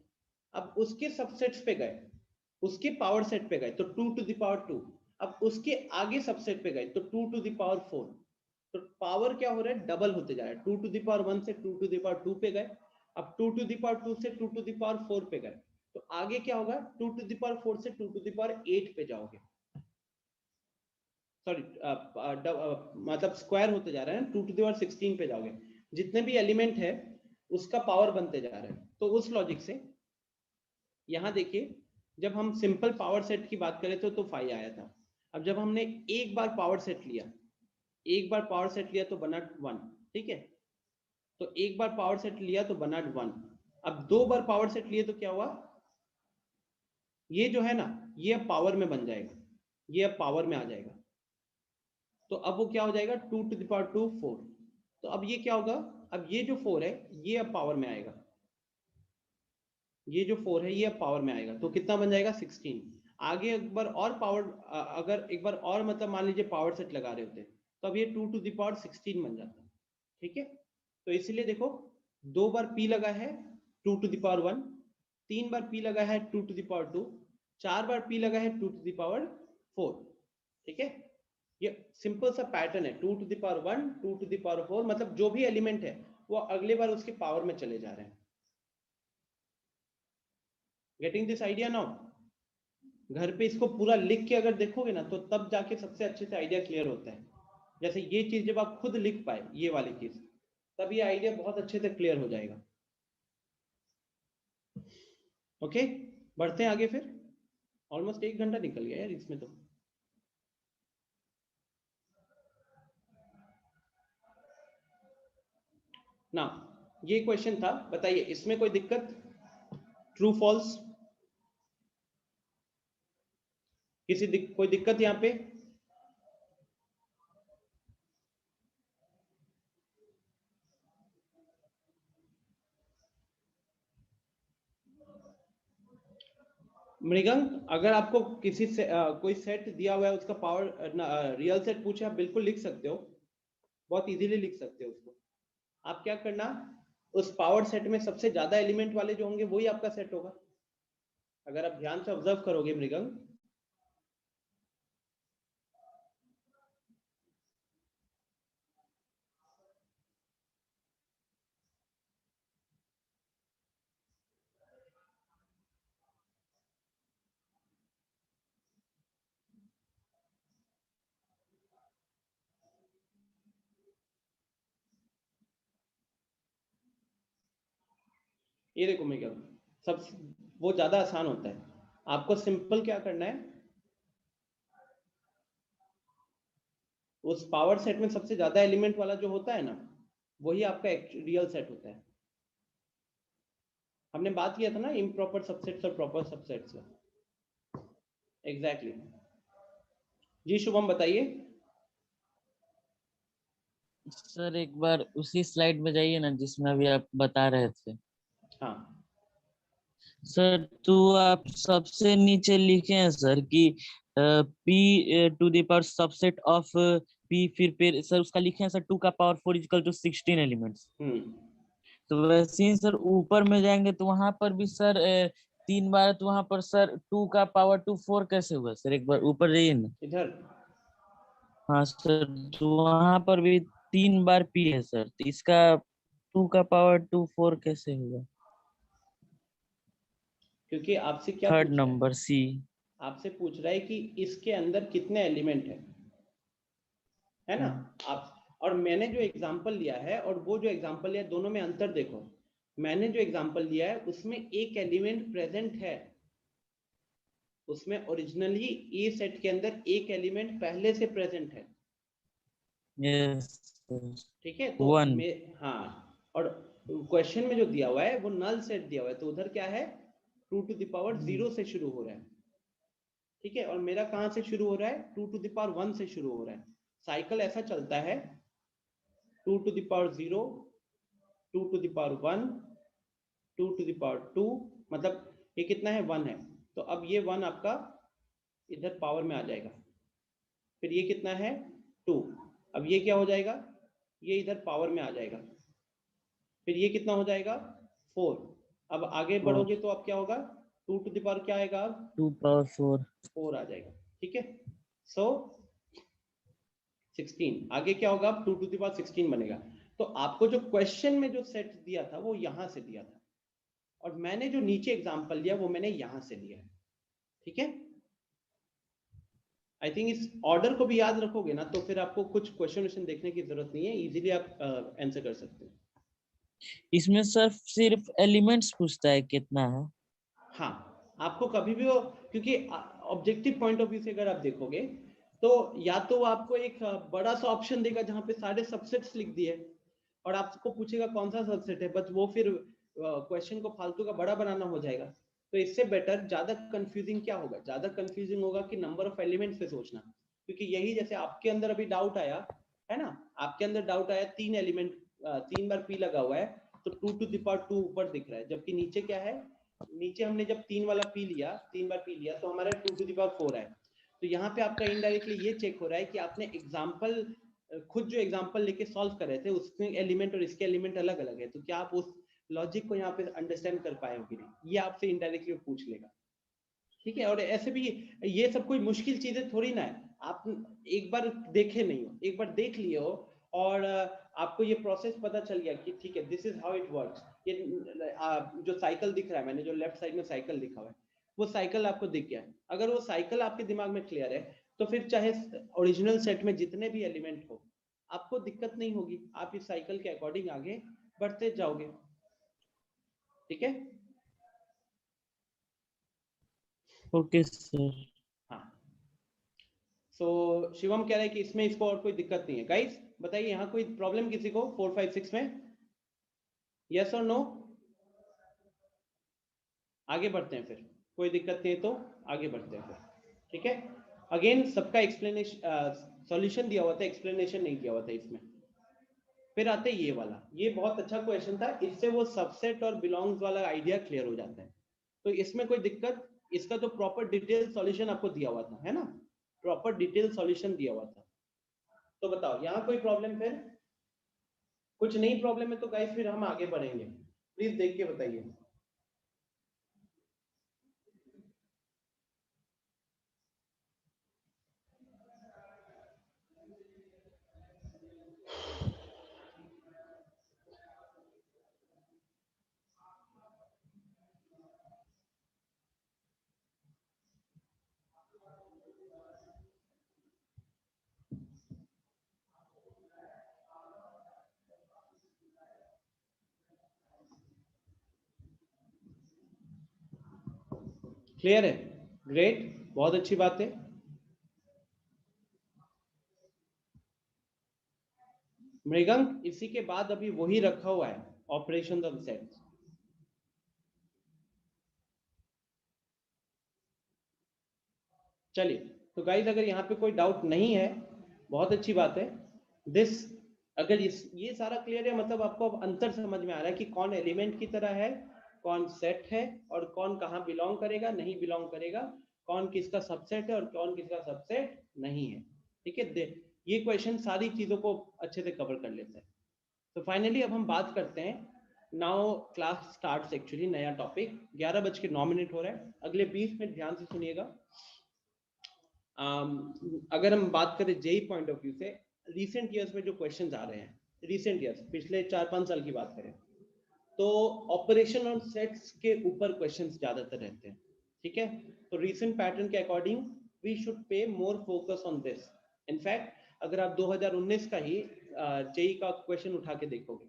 अब उसके सबसेट्स पे गए, उसके पावर सेट पे गए तो 2 टू द पावर 2, अब उसके आगे सबसेट पे गए तो 2 टू द पावर 4। तो पावर क्या हो रहा है, डबल होते जा रहा है, 2 टू द पावर 1 से 2 टू द पावर 2 पे गए, अब 2 टू द पावर 2 से 2 टू द पावर 4 पे गए, तो आगे क्या होगा, 2 टू द पावर 4 से 2 टू द पावर 8 पे जाओगे, सॉरी मतलब स्क्वायर होते जा रहा है ना, 2 टू द पावर 16 पे जाओगे, जितने भी एलिमेंट है उसका पावर बनते जा रहा है। तो उस लॉजिक से यहाँ देखिए, जब हम सिंपल पावर सेट की बात करें तो 5 आया था। अब जब हमने एक बार पावर सेट लिया तो बना 1, ठीक है। तो एक बार पावर सेट लिया तो बना 1, अब दो बार पावर सेट लिए तो क्या हुआ, ये जो है ना, ये अब पावर में बन जाएगा, ये अब पावर में आ जाएगा। तो अब वो क्या हो जाएगा, 2 टू द पावर 2 4, तो अब ये क्या होगा, अब ये जो 4 है ये अब पावर में आएगा, ये जो 4 है ये अब पावर में आएगा, तो कितना बन जाएगा 16। आगे एक बार और पावर, अगर एक बार और मतलब मान लीजिए पावर सेट लगा रहे होते तो अब ये 2 टू द पावर 16 बन जाता। ठीक है, तो इसलिए देखो 2 बार p लगा है 2 टू द पावर 1, 3 बार p लगा है 2 टू द पावर 2, 4 बार p लगा है 2 टू द पावर 4। ठीक है, ये सिंपल सा पैटर्न है, 2 to the power 1, 2 to the power 4, मतलब जो भी एलिमेंट है वो अगले बार उसके पावर में चले जा रहे हैं। Getting this idea now? घर पे इसको पूरा लिख के अगर देखोगे ना तो तब जाके सबसे अच्छे से आइडिया क्लियर होता है। जैसे ये चीज जब आप खुद लिख पाए ये वाली चीज, तब ये आइडिया बहुत अच्छे से क्लियर हो जाएगा। ओके, बढ़ते हैं आगे फिर। ऑलमोस्ट 1 घंटा निकल गया यार इसमें तो। ना ये क्वेश्चन था, बताइए इसमें कोई दिक्कत? ट्रू फॉल्स, कोई दिक्कत यहाँ पे? मृगंक, अगर आपको किसी से कोई सेट दिया हुआ है उसका पावर रियल सेट पूछे, आप बिल्कुल लिख सकते हो, बहुत इजीली लिख सकते हो उसको। आप क्या करना, उस पावर सेट में सबसे ज्यादा एलिमेंट वाले जो होंगे वही आपका सेट होगा। अगर आप ध्यान से ऑब्जर्व करोगे मृगंक, ये देखो मृगंक, सब वो ज्यादा आसान होता है। आपको सिंपल क्या करना है, उस पावर सेट में सबसे ज्यादा एलिमेंट वाला जो होता है ना, वही आपका रियल सेट होता है। हमने बात किया था ना इम्प्रॉपर सबसेट्स और प्रॉपर सबसेट्स का। एग्जैक्टली। जी शुभम बताइए। सर एक बार उसी स्लाइड में जाइए ना जिसमें अभी आप बता रहे थे। हाँ सर तो आप सबसे नीचे लिखे हैं सर कि p to the power subset of p, फिर सर उसका लिखे हैं सर 2 का पावर 4 इक्वल टू 16 एलिमेंट्स। तो वैसे ही सर ऊपर में जाएंगे तो वहां पर भी सर 3 बार, तो वहां पर सर 2 का पावर 2 4 कैसे हुआ सर? एक बार ऊपर जाइए ना। इधर। हाँ सर, तो वहां पर भी 3 बार p है सर, तो इसका 2 का पावर 2 4 कैसे हुआ? क्योंकि आपसे क्या थर्ड पूछ रहा है? Number C. आपसे पूछ रहा है कि इसके अंदर कितने एलिमेंट है ना? आप, और मैंने जो एग्जांपल लिया है और वो जो एग्जांपल लिया है, दोनों में अंतर देखो। मैंने जो एग्जांपल लिया है उसमें एक एलिमेंट प्रेजेंट है, उसमें ओरिजिनली ए सेट के अंदर एक एलिमेंट पहले से प्रेजेंट है। यस ठीक है, तो वन। हाँ, और क्वेश्चन में जो दिया हुआ है वो नल सेट दिया हुआ है, तो उधर क्या है 2 टू द पावर 0 से शुरू हो रहा है। ठीक है, और मेरा कहां से शुरू हो रहा है? 2 टू द पावर 1 से शुरू हो रहा है। साइकिल ऐसा चलता है 2 to the power 0, 2 to the power 1, 2 to the power 2, मतलब ये कितना है 1 है, तो अब ये 1 आपका इधर पावर में आ जाएगा। फिर ये कितना है 2, अब ये क्या हो जाएगा, ये इधर पावर में आ जाएगा। फिर ये कितना हो जाएगा 4। अब आगे बढ़ोगे तो अब क्या होगा, 2 टू द पावर क्या आएगा, अब 2 पावर 4 आ जाएगा। ठीक है, सो 16 आगे क्या होगा, अब 2 टू द पावर 16 बनेगा। तो आपको जो क्वेश्चन में जो सेट दिया था वो यहां से दिया था, और मैंने जो नीचे एग्जांपल लिया वो मैंने यहां से लिया है। ठीक है, आई थिंक इस ऑर्डर को भी याद रखोगे ना तो फिर आपको कुछ क्वेश्चन देखने की जरूरत नहीं है, इजीली आप आंसर कर सकते हो। इसमें सर सिर्फ एलिमेंट्स पूछता है कितना है? हाँ, आपको कभी भी वो, क्योंकि ऑब्जेक्टिव पॉइंट ऑफ व्यू से अगर आप देखोगे तो या तो वो आपको एक बड़ा सा ऑप्शन देगा जहां पे सारे सबसेट्स लिख दिए और आपको पूछेगा कौन सा सबसेट है, बट वो फिर क्वेश्चन को फालतू का बड़ा बनाना हो जाएगा। तो इससे बेटर, ज्यादा कंफ्यूजिंग क्या होगा, ज्यादा कंफ्यूजिंग होगा कि नंबर ऑफ एलिमेंट्स पे सोचना, क्योंकि यही जैसे आपके अंदर अभी डाउट आया है ना। आपके अंदर डाउट आया 3 एलिमेंट 3 बार p लगा हुआ है तो 2 to the power 2 ऊपर दिख रहा है, जबकि नीचे क्या है, नीचे हमने जब 3 वाला p लिया, 3 बार p लिया तो हमारा 2 to the power 4 है। तो यहाँ पे आपका इनडायरेक्टली ये चेक हो रहा है कि आपने एग्जाम्पल खुद जो एग्जाम्पल लेके सॉल्व कर रहे थे उसमें एलिमेंट और इसके एलिमेंट अलग अलग है, तो क्या आप उस लॉजिक को यहाँ पे अंडरस्टैंड कर पाए हो कि नहीं, ये आपसे इनडायरेक्टली पूछ लेगा। ठीक है, और ऐसे भी ये सब कोई मुश्किल चीजें थोड़ी ना है, आप एक बार देखे नहीं हो, एक बार देख लिए हो और आपको ये प्रोसेस पता चल गया कि ठीक है this is how it works. ये जो साइकिल दिख रहा है, मैंने जो लेफ्ट साइड में साइकिल लिखा हुआ है वो साइकिल आपको दिख गया है। अगर वो साइकिल आपके दिमाग में क्लियर है तो फिर चाहे ओरिजिनल सेट में जितने भी एलिमेंट हो आपको दिक्कत नहीं होगी, आप इस साइकिल के अकॉर्डिंग आगे बढ़ते जाओगे। ठीक है, ओके सर। हाँ। सो शिवम कह रहा है कि इसमें इसको और कोई दिक्कत नहीं है। गाइस बताइए यहाँ कोई प्रॉब्लम किसी को 4, 5, 6 में, यस और नो? आगे बढ़ते हैं, फिर कोई दिक्कत नहीं है तो आगे बढ़ते हैं फिर। ठीक है, अगेन सबका एक्सप्लेनेशन सॉल्यूशन दिया हुआ था, एक्सप्लेनेशन नहीं दिया हुआ था इसमें। फिर आते ये वाला, ये बहुत अच्छा क्वेश्चन था, इससे वो सबसेट और बिलोंग्स वाला आइडिया क्लियर हो जाता है। तो इसमें कोई दिक्कत, इसका तो प्रॉपर डिटेल सॉल्यूशन आपको दिया हुआ था, है ना, प्रॉपर डिटेल सॉल्यूशन दिया हुआ था। तो बताओ यहाँ कोई प्रॉब्लम? फिर कुछ नहीं प्रॉब्लम है तो गाइस फिर हम आगे बढ़ेंगे, प्लीज देख के बताइए। क्लियर है? ग्रेट, बहुत अच्छी बात है। मृगंक इसी के बाद अभी वही रखा हुआ है, ऑपरेशन ऑन सेट्स। चलिए, तो गाइस अगर यहाँ पे कोई डाउट नहीं है बहुत अच्छी बात है। दिस अगर ये सारा क्लियर है मतलब आपको अब अंतर समझ में आ रहा है कि कौन एलिमेंट की तरह है, कौन सेट है और कौन कहाँ बिलोंग करेगा, नहीं बिलोंग करेगा, कौन किसका सबसेट है और कौन किसका सबसेट नहीं है। ठीक है, ये क्वेश्चन सारी चीजों को अच्छे से कवर कर लेता है। तो फाइनली अब हम बात करते हैं, नाउ क्लास स्टार्ट्स एक्चुअली, नया टॉपिक। 11:09 हो रहा है, अगले 20 मिनट ध्यान से सुनिएगा। अगर हम बात करें जेई पॉइंट ऑफ व्यू से, रिसेंट ईयर्स में जो क्वेश्चंस आ रहे हैं, रिसेंट ईयर्स पिछले 4-5 साल की बात करें तो ऑपरेशन ऑन सेट्स के ऊपर क्वेश्चंस ज्यादातर रहते हैं। ठीक है, तो रिसेंट पैटर्न के according we should pay more focus on this. In fact अगर आप 2019 का ही जेई का क्वेश्चन उठा के देखोगे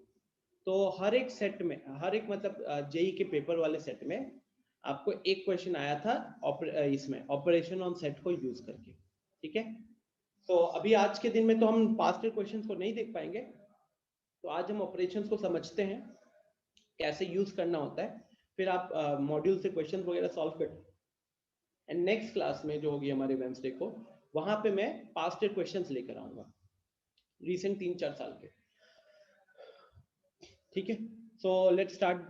तो हर एक सेट में, हर एक मतलब जेई के पेपर वाले सेट में आपको एक क्वेश्चन आया था इसमें ऑपरेशन ऑन सेट को यूज करके। ठीक है, तो अभी आज के दिन में तो हम पास्ट क्वेश्चंस को नहीं देख पाएंगे, तो आज हम ऑपरेशंस को समझते हैं कैसे यूज करना होता है, फिर आप मॉड्यूल से क्वेश्चन वगैरह सॉल्व कर। एंड नेक्स्ट क्लास में जो होगी हमारे वेडनेसडे को, वहां पे मैं पास्ट क्वेश्चंस लेकर आऊंगा रिसेंट 3-4 साल के। ठीक है, सो लेट्स स्टार्ट।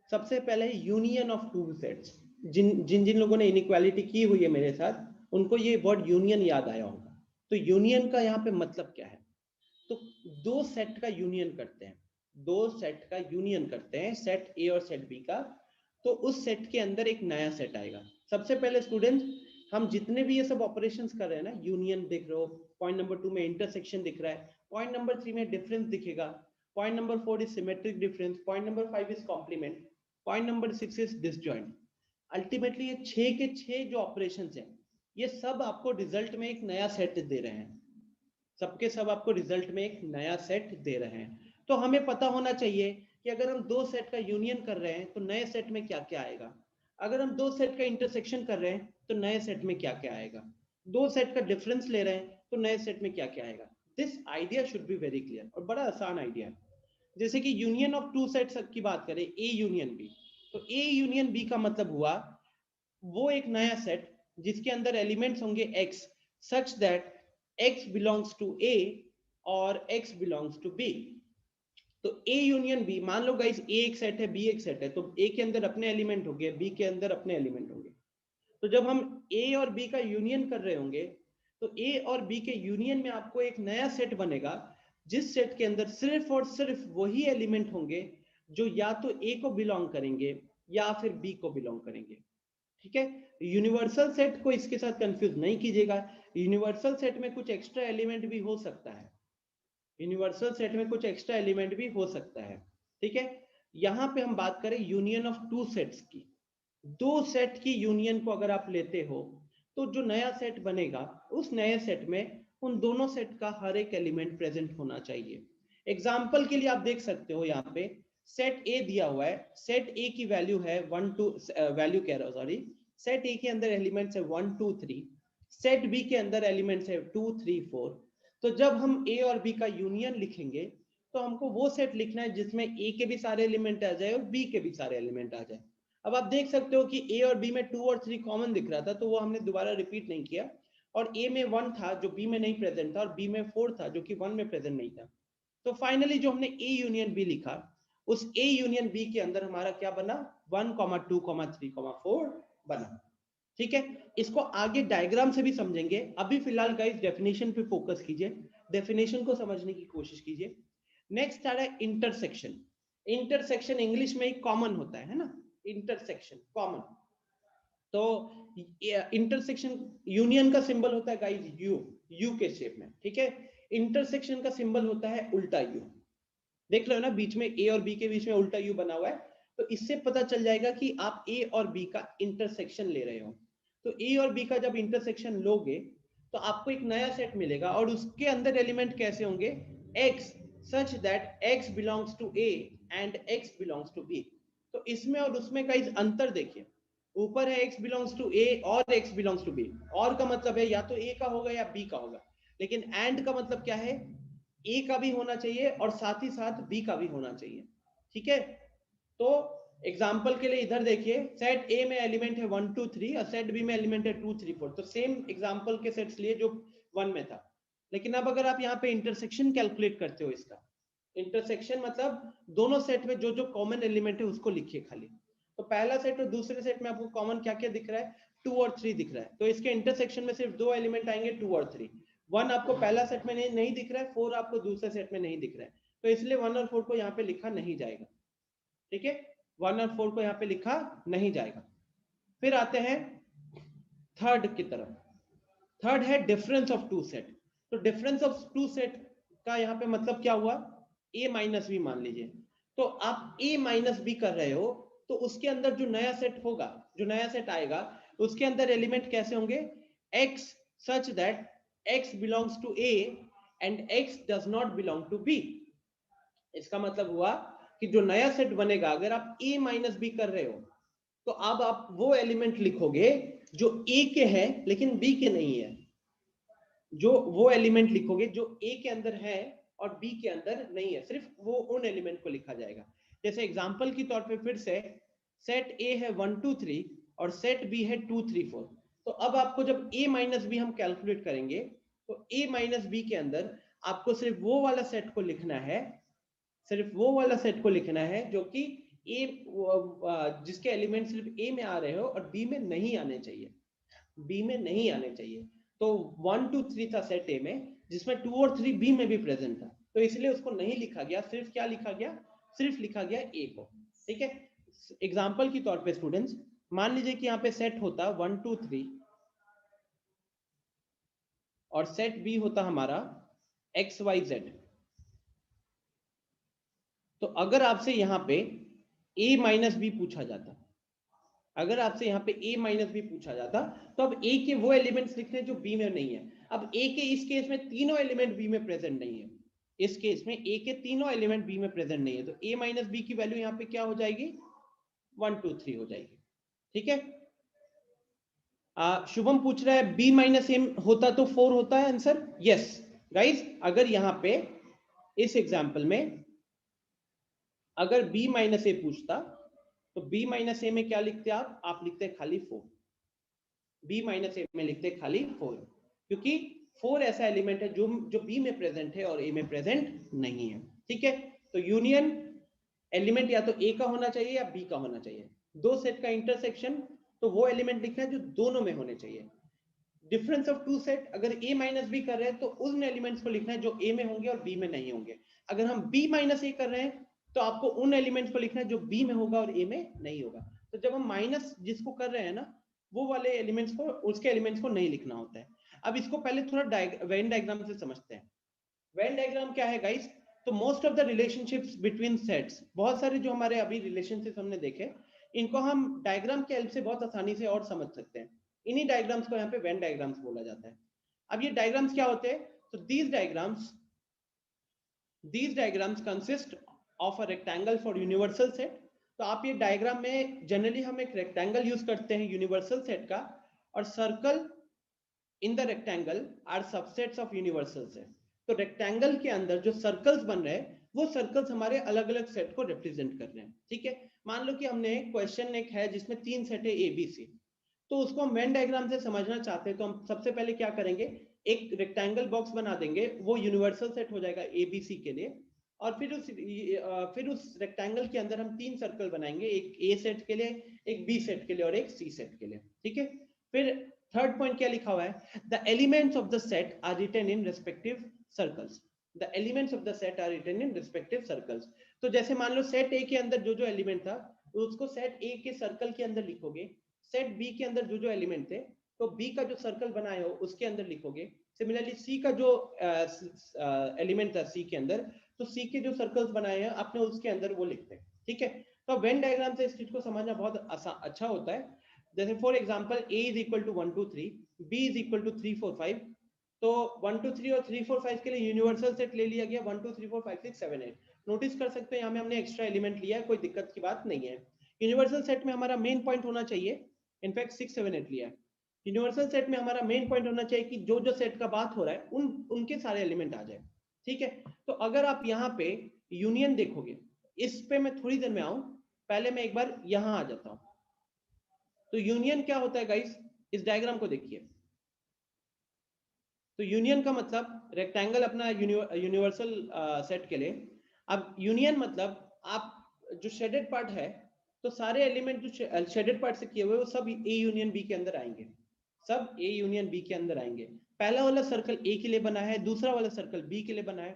सबसे पहले यूनियन ऑफ टू सेट्स। जिन जिन लोगों ने इनइक्वालिटी की हुई है मेरे साथ, उनको ये वर्ड यूनियन याद आया होगा। तो यूनियन का यहाँ पे मतलब क्या है? तो दो सेट का यूनियन करते हैं, दो सेट का यूनियन करते हैं, सेट ए और सेट बी का, तो उस सेट के अंदर एक नया सेट आएगा। सबसे पहले स्टूडेंट, हम जितने भी ये सब ऑपरेशंस कर रहे हैं ना, यूनियन दिख रहा हो, पॉइंट नंबर 2 में इंटरसेक्शन दिख रहा है, पॉइंट नंबर 3 में डिफरेंस दिखेगा, point number 4 is symmetric difference, point number 5 is complement, point number 6 is disjoint. Ultimately ये 6 के 6 जो ऑपरेशंस हैं ये सब आपको रिजल्ट में एक नया सेट दे रहे हैं, सबके सब आपको रिजल्ट में एक नया सेट दे रहे हैं। तो हमें पता होना चाहिए कि अगर हम दो सेट का यूनियन कर रहे हैं तो नए सेट में क्या क्या आएगा, अगर हम दो सेट का इंटरसेक्शन कर रहे हैं तो नए सेट में क्या क्या आएगा, दो सेट का डिफरेंस ले रहे हैं तो नए सेट में क्या क्या आएगा। This idea should be very clear, और बड़ा आसान आइडिया है। जैसे कि यूनियन ऑफ टू सेट्स की बात करें, ए यूनियन बी, तो ए यूनियन बी का मतलब हुआ वो एक नया सेट जिसके अंदर एलिमेंट्स होंगे x, such that x belongs to a और x बिलोंग्स टू b। तो A यूनियन B, मान लो गाइस A एक सेट है B एक सेट है, तो A के अंदर अपने एलिमेंट होंगे, B के अंदर अपने एलिमेंट होंगे। तो जब हम A और B का यूनियन कर रहे होंगे तो A और B के यूनियन में आपको एक नया सेट बनेगा, जिस सेट के अंदर सिर्फ और सिर्फ वही एलिमेंट होंगे जो या तो A को बिलोंग करेंगे या फिर B को बिलोंग करेंगे। ठीक है, यूनिवर्सल सेट को इसके साथ कंफ्यूज नहीं कीजिएगा। यूनिवर्सल सेट में कुछ एक्स्ट्रा एलिमेंट भी हो सकता है, यूनिवर्सल सेट में कुछ एक्स्ट्रा एलिमेंट भी हो सकता है। ठीक है, यहां पे हम बात करें यूनियन ऑफ टू सेट्स की। दो सेट की यूनियन को अगर आप लेते हो तो जो नया सेट बनेगा उस नए सेट में उन दोनों सेट का हर एक एलिमेंट प्रेजेंट होना चाहिए। एग्जाम्पल के लिए आप देख सकते हो यहाँ पे सेट ए दिया हुआ है, सेट ए की वैल्यू है 1 2 वैल्यू कह रहा हूं सॉरी, सेट ए के अंदर एलिमेंट्स है 1 2 3, सेट बी के अंदर एलिमेंट्स है 2 3 4। तो जब हम ए और बी का यूनियन लिखेंगे तो हमको वो सेट लिखना है जिसमें ए के भी सारे एलिमेंट आ जाए और बी के भी सारे एलिमेंट आ जाए। अब आप देख सकते हो कि ए और बी में 2 और 3 कॉमन दिख रहा था, तो वो हमने दोबारा रिपीट नहीं किया, और ए में 1 था जो बी में नहीं प्रेजेंट था, और बी में 4 था जो कि 1 में प्रेजेंट नहीं था। तो फाइनली जो हमने ए यूनियन बी लिखा, उस ए यूनियन बी के अंदर हमारा क्या बना, 1 2 3 4 बना। ठीक है, इसको आगे डायग्राम से भी समझेंगे, अभी फिलहाल गाइस डेफिनेशन पे फोकस कीजिए, डेफिनेशन को समझने की कोशिश कीजिए। नेक्स्ट आ रहा है इंटरसेक्शन। इंटरसेक्शन इंग्लिश में एक कॉमन होता है ना, इंटरसेक्शन कॉमन। तो इंटरसेक्शन यूनियन का सिंबल होता है गाइस यू के शेप में। ठीक है, इंटरसेक्शन का सिंबल होता है उल्टा यू। देख रहे हो ना, बीच में ए और बी के बीच में उल्टा यू बना हुआ है, तो इससे पता चल जाएगा कि आप ए और बी का इंटरसेक्शन ले रहे हो। तो ए और बी का जब इंटरसेक्शन लोगे तो आपको एक नया सेट मिलेगा, और उसके अंदर एलिमेंट कैसे होंगे, x such that x belongs to a and x belongs to b। तो इसमें और उसमें का इस अंतर देखिए, ऊपर है x belongs to a और x belongs to b, और का मतलब है या तो a का होगा या b का होगा, लेकिन and का मतलब क्या है, a का भी होना चाहिए और साथ ही साथ b का भी होना चाहिए। ठीक है, तो एग्जाम्पल के लिए इधर देखिए, सेट ए में एलिमेंट है 1 2 3 और सेट बी में एलिमेंट है 2 3 4, तो सेम एग्जाम्पल के सेट्स लिए जो 1 में था। लेकिन अब अगर आप यहाँ पे इंटरसेक्शन कैलकुलेट करते हो, इसका इंटरसेक्शन मतलब दोनों सेट में जो जो कॉमन एलिमेंट है उसको लिखिए खाली। तो पहला सेट और दूसरे सेट में आपको कॉमन क्या क्या दिख रहा है, 2 और 3 दिख रहा है, तो इसके इंटरसेक्शन में सिर्फ दो एलिमेंट आएंगे 2 और 3। 1 आपको पहला सेट में नहीं दिख रहा है, 4 आपको दूसरे सेट में नहीं दिख रहा है, तो इसलिए 1 और 4 को यहाँ पे लिखा नहीं जाएगा। ठीक है, 1 और 4 को यहाँ पे लिखा नहीं जाएगा। फिर आते हैं थर्ड की तरफ। थर्ड है डिफरेंस ऑफ टू सेट। तो डिफरेंस ऑफ टू सेट का यहाँ पे मतलब क्या हुआ, a माइनस बी मान लीजिए, तो आप a माइनस बी कर रहे हो, तो उसके अंदर जो नया सेट होगा, जो नया सेट आएगा, उसके अंदर एलिमेंट कैसे होंगे, x such that x belongs to a and x does not belong to b। इसका मतलब हुआ कि जो नया सेट बनेगा, अगर आप a माइनस बी कर रहे हो, तो अब आप वो एलिमेंट लिखोगे जो a के हैं लेकिन b के नहीं है, जो वो एलिमेंट लिखोगे जो a के अंदर है और b के अंदर नहीं है, सिर्फ वो उन एलिमेंट को लिखा जाएगा। जैसे एग्जांपल के तौर पे फिर से सेट a है 1 2 3 और सेट b है 2 3 4। तो अब आपको जब a माइनस बी हम कैलकुलेट करेंगे, तो a माइनस बी के अंदर आपको सिर्फ वो वाला सेट को लिखना है, सिर्फ वो वाला सेट को लिखना है जो कि a जिसके एलिमेंट सिर्फ a में आ रहे हो और b में नहीं आने चाहिए, b में नहीं आने चाहिए। तो 1 2 3 था सेट a में, जिसमें 2 और 3 b में भी प्रेजेंट था, तो इसलिए उसको नहीं लिखा गया, सिर्फ क्या लिखा गया, सिर्फ लिखा गया a को। ठीक है, एग्जांपल के तौर पे स्टूडेंट्स मान लीजिए कि यहाँ पे सेट होता 1 2 3 और सेट b होता हमारा x y z। तो अगर आपसे यहाँ पे a माइनस बी पूछा जाता, अगर आपसे यहाँ पे a माइनस बी पूछा जाता, तो अब a के वो एलिमेंट्स लिखने जो b में नहीं है। अब a के इस केस में तीनों एलिमेंट b में प्रेजेंट नहीं है, इस केस में a के तीनों एलिमेंट b में प्रेजेंट नहीं है, तो a माइनस बी की वैल्यू यहाँ पे क्या हो जाएगी, 1 2 3 हो जाएगी। ठीक है, शुभम पूछ रहा है b माइनस एम होता तो 4 होता है आंसर, यस गाइस। अगर यहाँ पे इस एग्जाम्पल में अगर b माइनस ए पूछता तो b माइनस ए में क्या लिखते आप लिखते खाली 4, b माइनस ए में लिखते खाली 4, क्योंकि 4 ऐसा एलिमेंट है जो बी में प्रेजेंट है और ए में प्रेजेंट नहीं है। ठीक है, तो यूनियन एलिमेंट या तो ए का होना चाहिए या बी का होना चाहिए। दो सेट का इंटरसेक्शन, तो वो एलिमेंट लिखना है जो दोनों में होने चाहिए। डिफरेंस ऑफ टू सेट, अगर ए माइनस बी कर रहे हैं तो उन एलिमेंट्स को लिखना है जो ए में होंगे और बी में नहीं होंगे। अगर हम बी माइनस ए कर रहे हैं तो आपको उन एलिमेंट्स को लिखना है जो बी में होगा और ए में नहीं होगा। तो जब हम माइनस जिसको कर रहे हैं ना, वो वाले एलिमेंट्स को, उसके एलिमेंट्स को नहीं लिखना होता है। अब इसको पहले थोड़ा वेन डायग्राम से समझते हैं। वेन डायग्राम क्या है गाइस? तो most of the relationships between sets, बहुत सारे जो हमारे अभी रिलेशनशिप्स हमने देखे, इनको हम डायग्राम के हेल्प से बहुत आसानी से और समझ सकते हैं। इन्हीं डायग्राम्स को यहाँ पे वेन डायग्राम्स बोला जाता है। अब ये डायग्राम्स क्या होते हैं? तो these diagrams consist of a rectangle for universal set। तो आप ये डायग्राम में जनरली हम एक रेक्टेंगल यूज करते हैं यूनिवर्सल सेट का, और circle in the rectangle are subsets of universal set. तो रेक्टेंगल के अंदर जो सर्कल्स बन रहे हैं वो सर्कल्स हमारे अलग अलग सेट को रिप्रेजेंट कर रहे हैं। ठीक है, मान लो कि हमने क्वेश्चन एक है जिसमें 3 सेट है ए बी सी, तो उसको हम वेन डायग्राम से समझना चाहते हैं तो हम सबसे पहले क्या करेंगे, एक रेक्टेंगल बॉक्स बना देंगे, वो यूनिवर्सल सेट हो जाएगा ए बी सी के लिए, और फिर उस रेक्टेंगल के अंदर हम 3 सर्कल बनाएंगे, एक ए सेट के लिए, एक बी सेट के लिए और एक सी सेट के लिए। ठीक है, फिर थर्ड पॉइंट क्या लिखा हुआ है? The elements of the set are written in respective circles. The elements of the set are written in respective circles. तो जैसे मान लो सेट ए के अंदर जो जो एलिमेंट था उसको सेट ए के सर्कल के अंदर लिखोगे, सेट बी के अंदर जो जो एलिमेंट थे तो बी का जो सर्कल बनाए हो उसके अंदर लिखोगे। सिमिलरली सी का जो एलिमेंट था सी के अंदर, तो सी के जो सर्कल्स बनाए हैं आपने उसके अंदर वो लिखते हैं। ठीक है, तो वेन डायग्राम से इस चीज को समझना बहुत अच्छा होता है। जैसे for example a is equal to 1 2 3, b is equal to 3 4 5, तो 1 2 3 और 3 4 5 के लिए यूनिवर्सल सेट ले लिया गया 1 2 3 4 5 6 7 8। नोटिस कर सकते हैं यहाँ में हमने एक्स्ट्रा एलिमेंट लिया है, कोई दिक्कत की बात नहीं है। यूनिवर्सल सेट में हमारा मेन पॉइंट होना चाहिए, इनफैक्ट 6 7 8 लिया है। यूनिवर्सल सेट में हमारा मेन पॉइंट होना चाहिए कि जो जो सेट का बात हो रहा है उनके सारे एलिमेंट आ जाए। ठीक है, तो अगर आप यहाँ पे यूनियन देखोगे, इस पे मैं थोड़ी देर में आऊं, पहले मैं एक बार यहाँ आ जाता हूं। तो यूनियन क्या होता है गाइस? इस डायग्राम को देखिए। तो यूनियन का मतलब रेक्टेंगल अपना यूनिवर्सल सेट के लिए। अब यूनियन मतलब आप जो शेडेड पार्ट है, तो सारे एलिमेंट जो शेडेड पार्ट से किए हुए वो सब ए यूनियन बी के अंदर आएंगे, सब ए यूनियन बी के अंदर आएंगे। पहला वाला सर्कल ए के लिए बना है, दूसरा वाला सर्कल बी के लिए बना है।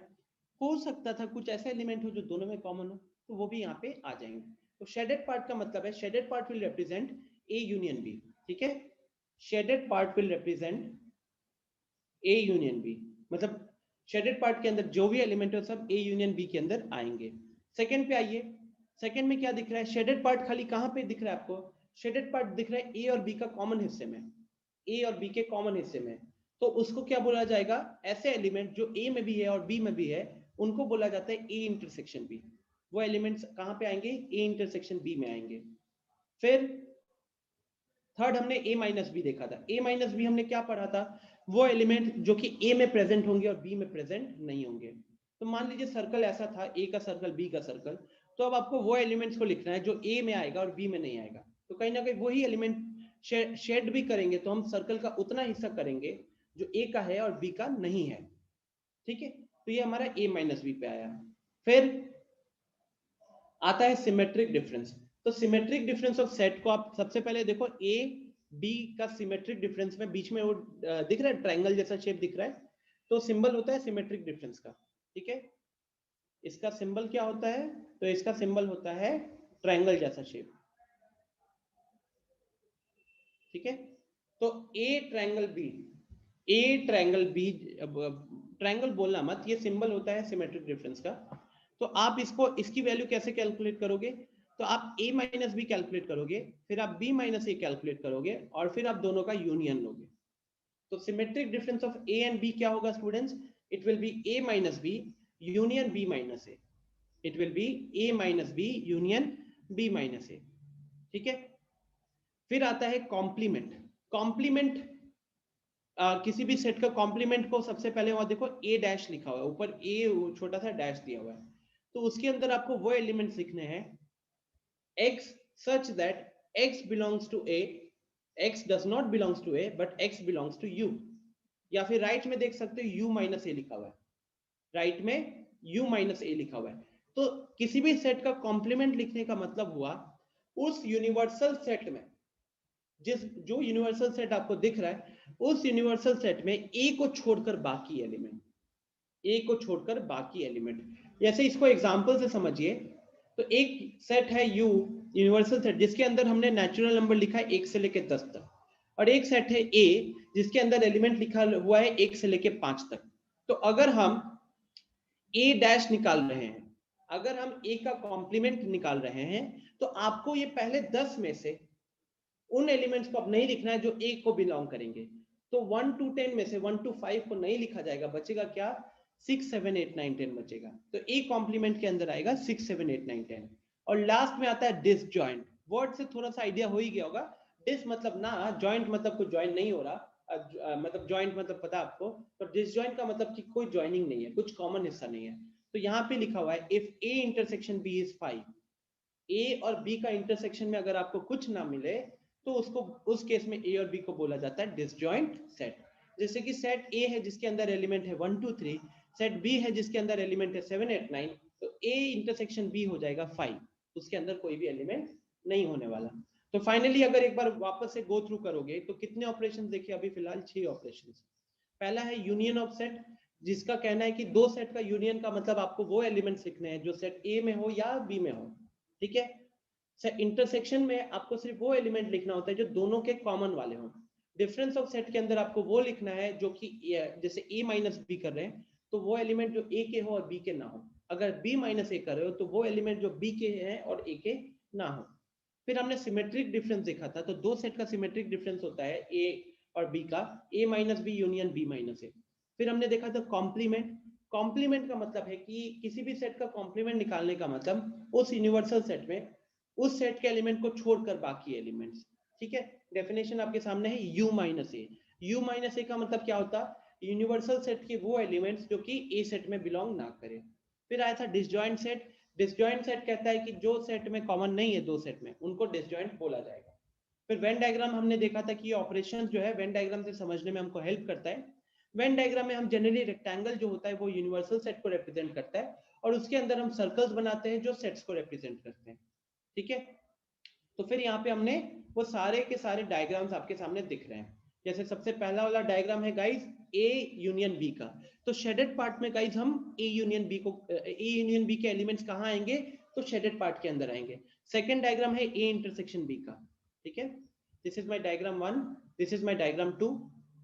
हो सकता था कुछ ऐसा एलिमेंट हो जो दोनों में कॉमन हो, तो वो भी यहाँ पे आ जाएंगे। तो शेडेड पार्ट का मतलब है shaded part will represent A union B. ठीक है, shaded part will represent A union B, मतलब शेडेड पार्ट के अंदर जो भी एलिमेंट है सब ए यूनियन बी के अंदर आएंगे। सेकंड पे आइए, सेकंड में क्या दिख रहा है? शेडेड पार्ट खाली कहां पे दिख रहा है आपको? शेडेड पार्ट दिख रहा है ए और बी का कॉमन हिस्से में, ए और बी के कॉमन हिस्से में। तो उसको क्या बोला जाएगा? ऐसे एलिमेंट जो ए में भी है और बी में भी है उनको बोला जाता है ए इंटरसेक्शन बी। वो एलिमेंट्स कहां पे आएंगे? ए इंटरसेक्शन बी में आएंगे। फिर थर्ड हमने a माइनस बी देखा था। a माइनस बी हमने क्या पढ़ा था? वो एलिमेंट जो कि a में प्रेजेंट होंगे और b में प्रेजेंट नहीं होंगे। तो मान लीजिए सर्कल ऐसा था, a का सर्कल b का सर्कल, तो अब आपको वो एलिमेंट्स को लिखना है जो a में आएगा और b में नहीं आएगा। तो कहीं ना कहीं वही एलिमेंट शेड भी करेंगे तो हम सर्कल का उतना हिस्सा करेंगे जो a का है और b का नहीं है। ठीक है, तो ये हमारा a माइनस बी पे आया। फिर आता है सिमेट्रिक डिफरेंस। तो सिमेट्रिक डिफरेंस ऑफ सेट को आप सबसे पहले देखो, ए बी का सिमेट्रिक डिफरेंस में बीच में वो दिख रहा है ट्रायंगल जैसा शेप दिख रहा है, तो सिंबल होता है सिमेट्रिक डिफरेंस का। ठीक है, इसका सिंबल क्या होता है? तो इसका सिंबल होता है ट्रायंगल जैसा शेप। ठीक है, तो A triangle B, A triangle B, triangle बोलना मत, ये सिंबल होता है सिमेट्रिक डिफरेंस का। तो आप इसको, इसकी वैल्यू कैसे कैलकुलेट करोगे? तो आप a माइनस बी कैलकुलेट करोगे, फिर आप b माइनस ए कैलकुलेट करोगे और फिर आप दोनों का यूनियन लोगे। तो symmetric difference of a and b क्या होगा students? It will be a minus B union b minus A. It will be a minus B union b minus A. ठीक है, फिर आता है कॉम्प्लीमेंट। कॉम्प्लीमेंट किसी भी सेट का कॉम्प्लीमेंट को सबसे पहले वहां देखो a डैश लिखा हुआ है, ऊपर a छोटा सा डैश दिया हुआ है, तो उसके अंदर आपको वो एलिमेंट्स लिखने हैं x such that x belongs to a, x does not belongs to a but x belongs to u। या फिर राइट में देख सकते हो u माइनस ए लिखा हुआ है, राइट में u माइनस ए लिखा हुआ है। तो किसी भी सेट का कॉम्प्लीमेंट लिखने का मतलब हुआ उस यूनिवर्सल सेट में, जो यूनिवर्सल सेट आपको दिख रहा है उस यूनिवर्सल सेट में ए को छोड़कर बाकी एलिमेंट, ए को छोड़कर बाकी एलिमेंट। जैसे इसको एग्जांपल से समझिए, तो एक सेट है यू यूनिवर्सल सेट जिसके अंदर हमने नेचुरल नंबर लिखा है 1 से लेके 10 तक, और एक सेट है ए जिसके अंदर एलिमेंट लिखा हुआ है 1 से लेके 5 तक। तो अगर हम ए डैश निकाल रहे हैं, अगर हम ए का कॉम्प्लीमेंट निकाल रहे हैं, तो आपको ये पहले 10 में से उन एलिमेंट्स को अब नहीं लिखना है जो ए को बिलोंग करेंगे। तो 1 to 10 में से 1 to 5 को नहीं लिखा जाएगा, बचेगा क्या 6 7 8 9 10 बचेगा। तो ए कॉम्प्लीमेंट के अंदर आएगा 6 7 8 9 10। और लास्ट में आता है डिसजॉइंट। वर्ड से थोड़ा सा आइडिया हो ही गया होगा, डिस मतलब ना, जॉइंट मतलब कोई ज्वाइन नहीं हो रहा, मतलब जॉइंट मतलब पता आपको, तो डिसजॉइंट का मतलब कि कोई ज्वाइनिंग नहीं है, कुछ कॉमन हिस्सा नहीं है। तो यहाँ पे लिखा हुआ है if A intersection B is 5, A और बी का इंटरसेक्शन में अगर आपको कुछ ना मिले तो उसको, उस केस में ए और बी को बोला जाता है डिसजॉइंट सेट। जैसे कि सेट ए है जिसके अंदर एलिमेंट है 1 2 3, सेट बी है जिसके अंदर एलिमेंट है 7 8 9, तो ए इंटरसेक्शन बी हो जाएगा 5, उसके अंदर कोई भी एलिमेंट नहीं होने वाला। तो फाइनली अगर एक बार वापस से गो थ्रू करोगे तो कितने ऑपरेशन देखिए अभी फिलहाल 6 ऑपरेशन। पहला है यूनियन ऑफ सेट, जिसका कहना है कि दो सेट का यूनियन का मतलब आपको वो एलिमेंट्स लिखने हैं जो सेट ए में हो या बी में हो, ठीक है। इंटरसेक्शन में आपको सिर्फ वो एलिमेंट लिखना होता है जो दोनों के कॉमन वाले हों। डिफरेंस ऑफ सेट के अंदर आपको वो लिखना है जो कि जैसे a माइनस बी कर रहे हैं तो वो एलिमेंट जो a के हो और b के ना हो, अगर b माइनस ए कर रहे हो तो वो एलिमेंट जो b के हैं और a के ना हो। फिर हमने सिमेट्रिक डिफरेंस देखा था, तो दो सेट का सिमेट्रिक डिफरेंस होता है a और b का, a minus B union b minus A. फिर हमने देखा था कॉम्प्लीमेंट। कॉम्प्लीमेंट का मतलब है कि किसी भी सेट का कॉम्प्लीमेंट निकालने का मतलब उस यूनिवर्सल सेट में उस सेट के एलिमेंट को छोड़कर बाकी एलिमेंट्स, ठीक है। डेफिनेशन आपके सामने है u माइनस ए। u माइनस ए का मतलब क्या होता है, यूनिवर्सल सेट के वो एलिमेंट्स जो कि ए सेट में बिलोंग ना करे। फिर आया था डिसजॉइंट सेट। डिसजॉइंट सेट कहता है कि जो सेट में कॉमन नहीं है दो सेट में, उनको डिसजॉइंट बोला जाएगा। फिर वेन डायग्राम हमने देखा था कि ऑपरेशन जो है वेन डायग्राम से समझने में हमको हेल्प करता है। वेन डायग्राम में हम जनरली रेक्टेंगल जो होता है वो यूनिवर्सल सेट को रिप्रेजेंट करता है और उसके अंदर हम सर्कल्स बनाते हैं जो सेट्स को रिप्रेजेंट करते हैं, ठीक है। तो फिर यहाँ पे हमने वो सारे के सारे डायग्राम्स आपके सामने दिख रहे हैं। जैसे सबसे पहला वाला डायग्राम है गाइस ए यूनियन बी का, तो शेडेड पार्ट में गाइस हम ए यूनियन बी के एलिमेंट्स कहाँ आएंगे, तो शेडेड पार्ट के अंदर आएंगे। सेकंड डायग्राम है ए इंटरसेक्शन बी का, ठीक है। This is my diagram 1, this is my diagram 2।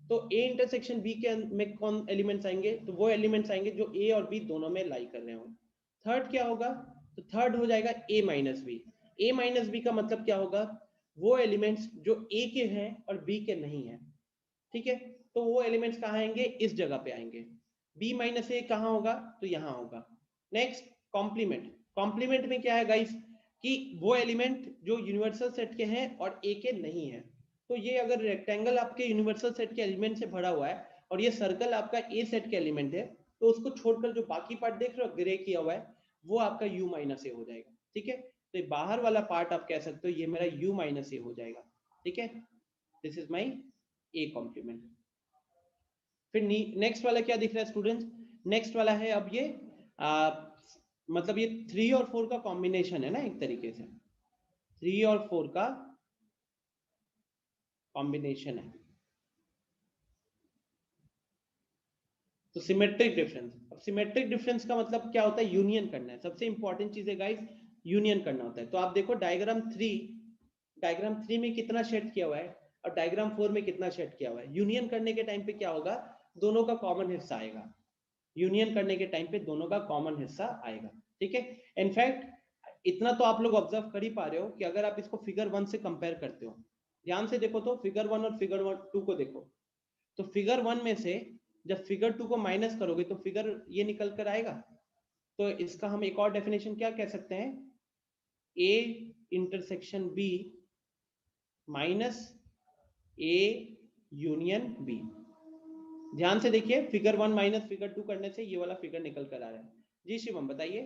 तो ए इंटरसेक्शन बी के में कौन एलिमेंट्स आएंगे, तो वो एलिमेंट्स आएंगे जो ए और बी दोनों में लाई कर रहे हो। थर्ड क्या होगा, तो थर्ड हो जाएगा ए माइनस बी। ए माइनस बी का मतलब क्या होगा, वो एलिमेंट्स जो ए के हैं और बी के नहीं है, ठीक है। तो वो एलिमेंट्स कहाँ आएंगे, इस जगह पे आएंगे। बी माइनस ए कहाँ होगा, तो यहाँ होगा। Next complement. कॉम्प्लीमेंट में क्या है गाइस, कि वो एलिमेंट जो यूनिवर्सल सेट के हैं और ए के नहीं है। तो ये अगर रेक्टेंगल आपके यूनिवर्सल सेट के एलिमेंट से भरा हुआ है और ये सर्कल आपका ए सेट के एलिमेंट है, तो उसको छोड़कर जो बाकी पार्ट देख रहे हो ग्रे किया हुआ है वो आपका यू माइनस ए हो जाएगा, ठीक है। तो ये बाहर वाला पार्ट आप कह सकते हो ये मेरा u माइनस ए हो जाएगा, ठीक है। This is my A complement. फिर नेक्स्ट वाला क्या दिख रहा है स्टूडेंट्स, नेक्स्ट वाला है अब ये मतलब ये 3 और 4 का कॉम्बिनेशन है ना, एक तरीके से 3 और 4 का कॉम्बिनेशन है। तो सिमेट्रिक डिफरेंस। अब सिमेट्रिक डिफरेंस का मतलब क्या होता है, यूनियन करना है। सबसे इंपॉर्टेंट चीज है गाइस, यूनियन करना होता है। तो आप देखो डायग्राम 3 में कितना शेड किया हुआ है और डायग्राम 4 में कितना शेड किया हुआ है। यूनियन करने के टाइम पे क्या होगा, दोनों का कॉमन हिस्सा आएगा। यूनियन करने के टाइम पे दोनों का कॉमन हिस्सा आएगा, ठीक है। इनफैक्ट इतना तो आप लोग ऑब्जर्व कर ही पा रहे हो कि अगर आप इसको फिगर 1 से कंपेयर करते हो, ध्यान से देखो तो फिगर 1 और फिगर 2 को देखो, तो फिगर 1 में से जब फिगर 2 को माइनस करोगे तो फिगर ये निकल कर आएगा। तो इसका हम एक और डेफिनेशन क्या कह सकते हैं, A intersection B minus A union B. ध्यान से देखिए, फिगर 1 माइनस फिगर 2 करने से ये वाला फिगर निकल कर आ रहा है। जी शिवम बताइए।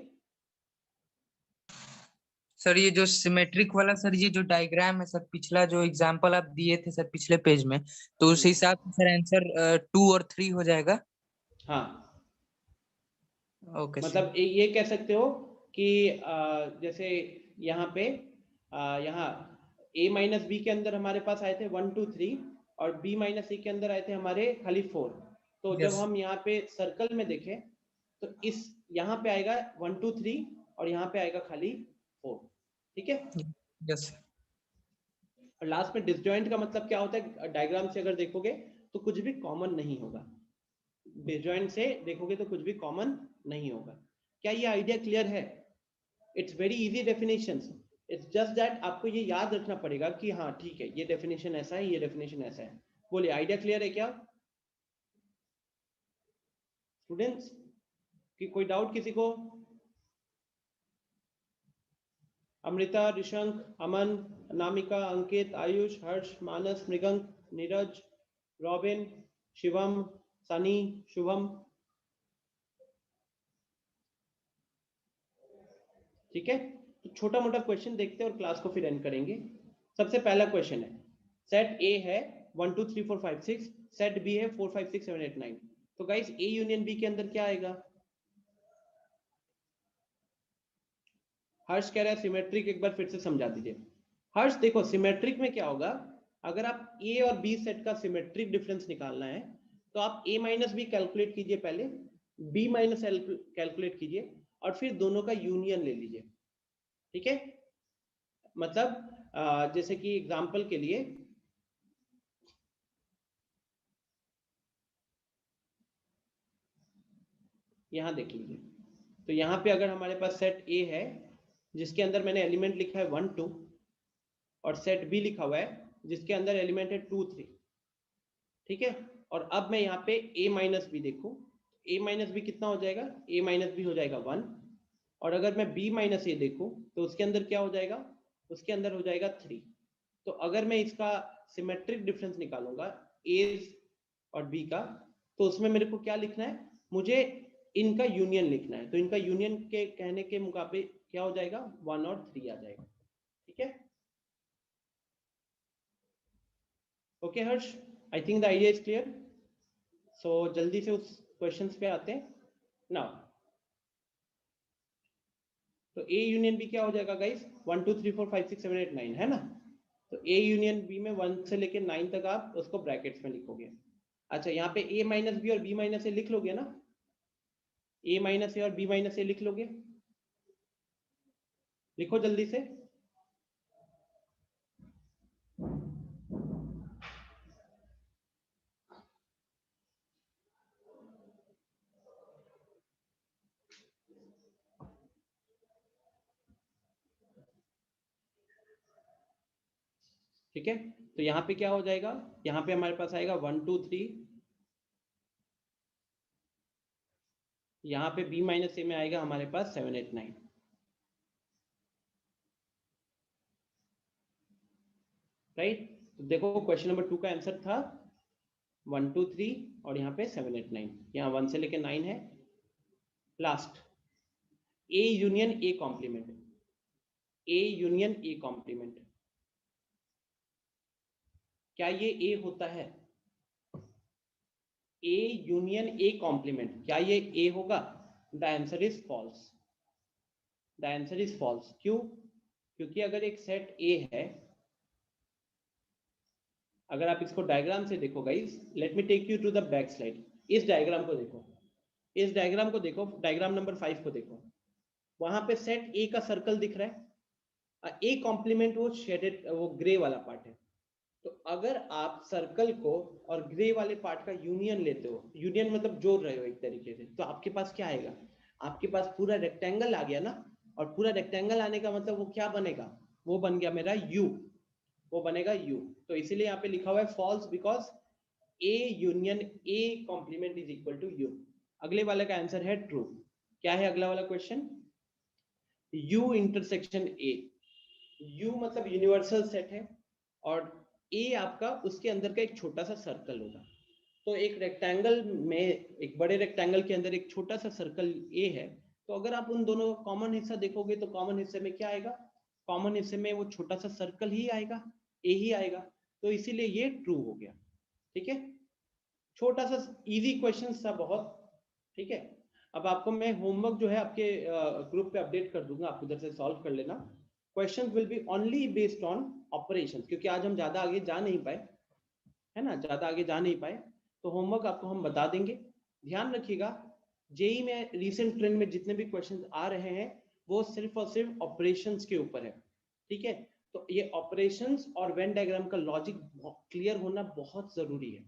सर ये जो सिमेट्रिक वाला सर, ये जो डायग्राम है सर, पिछला जो एग्जांपल आप दिए थे सर पिछले पेज में, तो उस हिसाब से सर आंसर 2 और 3 हो जाएगा। हाँ, ओके सर। मतलब ये कह सकते हो कि जैसे यहाँ पे यहाँ a माइनस बी के अंदर हमारे पास आए थे 1 2 3 और b माइनस सी के अंदर आए थे हमारे खाली 4। तो जब Yes. हम यहाँ पे सर्कल में देखें तो इस यहाँ पे आएगा 1 2 3 और यहाँ पे आएगा खाली 4। ठीक है। यस। और लास्ट में डिसजॉइंट का मतलब क्या होता है, डायग्राम से अगर देखोगे तो कुछ भी कॉमन नहीं होगा। डिसजॉइंट से देखोगे तो कुछ भी कॉमन नहीं होगा। क्या ये आइडिया क्लियर है? It's very easy definitions, it's just that आपको ये याद रखना पड़ेगा कि हाँ ठीक है, ये डेफिनेशन ऐसा है, ये डेफिनेशन ऐसा है। बोलिए, आइडिया क्लियर है क्या स्टूडेंट्स? कि कोई डाउट किसी को? अमृता, ऋषंक, अमन, अनामिका, अंकित, आयुष, हर्ष, मानस, मृगंक, नीरज, रॉबिन, शिवम, सनी, शुभम। ठीक है, तो छोटा मोटा क्वेश्चन देखते हैं और क्लास को फिर एंड करेंगे। सबसे पहला क्वेश्चन है, सेट ए है 1 2 3 4 5 6, सेट बी है 4 5 6 7 8 9। तो गाइस ए यूनियन बी के अंदर क्या आएगा? हर्ष कह रहा है सिमेट्रिक, एक बार फिर से समझा दीजिए। हर्ष देखो, सिमेट्रिक में क्या होगा, अगर आप ए और बी सेट का सिमेट्रिक डिफरेंस निकालना है तो आप ए माइनस बी कैलकुलेट कीजिए, पहले बी माइनस कैलकुलेट कीजिए और फिर दोनों का यूनियन ले लीजिए। ठीक है, मतलब जैसे कि एग्जांपल के लिए यहां देख लीजिए, तो यहां पे अगर हमारे पास सेट ए है जिसके अंदर मैंने एलिमेंट लिखा है 1 2 और सेट बी लिखा हुआ है जिसके अंदर एलिमेंट है 2 3। ठीक है, और अब मैं यहाँ पे a माइनस बी देखूं, a माइनस बी कितना हो जाएगा? a माइनस बी हो जाएगा 1। और अगर मैं b माइनस ए देखूं तो उसके अंदर क्या हो जाएगा? उसके अंदर हो जाएगा 3। तो अगर मैं इसका सिमेट्रिक डिफरेंस निकालूंगा a और b का, तो उसमें मेरे को क्या लिखना है? मुझे इनका यूनियन लिखना है। तो इनका यूनियन के कहने के मुकाबले क्या हो जाएगा? 1 और 3 आ जाएगा। ठीक है, okay Harsh, I think the idea is clear. So जल्दी से उस क्वेश्चंस पे आते हैं नाउ। तो A यूनियन B क्या हो जाएगा गाइस? 1 2 3 4 5 6 7 8 9 है ना। तो A यूनियन B में 1 से लेके 9 तक आप उसको ब्रैकेट्स में लिखोगे। अच्छा, यहाँ पे A माइनस बी और B माइनस ए लिख लोगे ना? A माइनस ए और B माइनस ए लिख लोगे? लिखो जल्दी से। ठीक है, तो यहाँ पे क्या हो जाएगा? यहाँ पे हमारे पास आएगा 1 2 3, यहाँ पे B माइनस ए में आएगा हमारे पास 7 8 9। राइट, तो देखो क्वेश्चन नंबर 2 का आंसर था 1 2 3 और यहाँ पे 7 8 9, यहाँ 1 से लेके 9 है। Last A union A complement, A union A complement, क्या ये A होता है? A यूनियन A कॉम्प्लीमेंट, क्या ये A होगा? The answer is false. The answer is false. क्यों? क्योंकि अगर एक सेट A है, अगर आप इसको डायग्राम से देखो guys, let me take you to the back slide. इस डायग्राम को देखो, इस डायग्राम को देखो, डायग्राम नंबर 5 को देखो, वहां पे सेट A का सर्कल दिख रहा है। A कॉम्प्लीमेंट वो शेडेड, वो ग्रे वाला पार्ट है। तो अगर आप सर्कल को और ग्रे वाले पार्ट का यूनियन लेते हो, यूनियन मतलब जोड़ रहे हो एक तरीके से, तो आपके पास क्या आएगा? आपके पास पूरा रेक्टेंगल आ गया ना। और पूरा रेक्टेंगल आने का मतलब वो क्या बनेगा? वो बन गया मेरा U, वो बनेगा U। तो इसीलिए यहाँ पे लिखा हुआ है false, because A union A complement is equal to U। अगले वाले का आंसर है ट्रू। क्या है अगला वाला question? U intersection A। U मतलब यूनिवर्सल सेट है और A आपका उसके अंदर का एक छोटा सा सर्कल होगा। तो एक रेक्टेंगल में, एक बड़े रेक्टेंगल के अंदर एक छोटा सा सर्कल A है, तो अगर आप उन दोनों का कॉमन हिस्सा देखोगे तो कॉमन हिस्से में क्या आएगा? कॉमन हिस्से में वो छोटा सा सर्कल ही आएगा, ए ही आएगा, तो इसीलिए ये ट्रू हो गया। ठीक है, छोटा सा इजी क्वेश्चन था बहुत। ठीक है, अब आपको मैं होमवर्क जो है आपके ग्रुप पे अपडेट कर दूंगा, आप उधर से सॉल्व कर लेना। Questions will be only based on operations, क्योंकि आज हम ज्यादा आगे जा नहीं पाए, है ना, ज्यादा आगे जा नहीं पाए, तो होमवर्क आपको हम बता देंगे। ध्यान रखिएगा, जेई में रिसेंट ट्रेंड में जितने भी क्वेश्चंस आ रहे हैं वो सिर्फ और सिर्फ ऑपरेशंस के ऊपर है। ठीक है, तो ये ऑपरेशंस और वेन डायग्राम का लॉजिक क्लियर होना बहुत जरूरी है,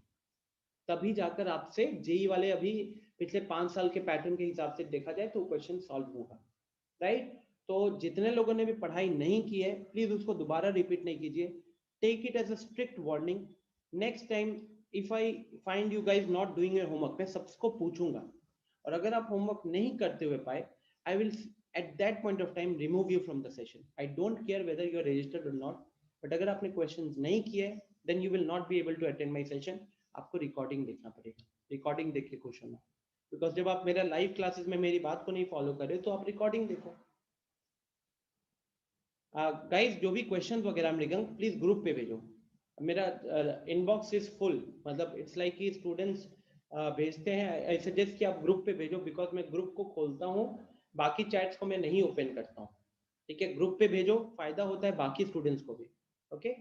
तभी जाकर आपसे जेई वाले अभी पिछले 5 साल के पैटर्न के हिसाब से देखा जाए तो क्वेश्चन सॉल्व होगा। राइट, तो जितने लोगों ने भी पढ़ाई नहीं की है प्लीज उसको दोबारा रिपीट नहीं कीजिए, take it as a strict warning. Next time if I find you guys not doing your homework, मैं सबको पूछूंगा, और अगर आप होमवर्क नहीं करते हुए पाए, I will at that point of time remove you from the session. I don't care whether you are registered or not, but अगर आपने questions नहीं किए then you will not be able to attend my session. आपको रिकॉर्डिंग देखना पड़ेगा, रिकॉर्डिंग देख के खुश होना, बिकॉज जब आप मेरा लाइव क्लासेस में मेरी बात को नहीं फॉलो कर रहे तो आप रिकॉर्डिंग देखो। गाइस जो भी क्वेश्चंस वगैरह मिलेंगे प्लीज ग्रुप पे भेजो, मेरा इनबॉक्स इज फुल, मतलब इट्स लाइक कि स्टूडेंट्स भेजते हैं, आई सजेस्ट कि आप ग्रुप पे भेजो, बिकॉज मैं ग्रुप को खोलता हूँ, बाकी चैट्स को मैं नहीं ओपन करता हूँ। ठीक है, ग्रुप पे भेजो, फायदा होता है बाकी स्टूडेंट्स को भी। ओके,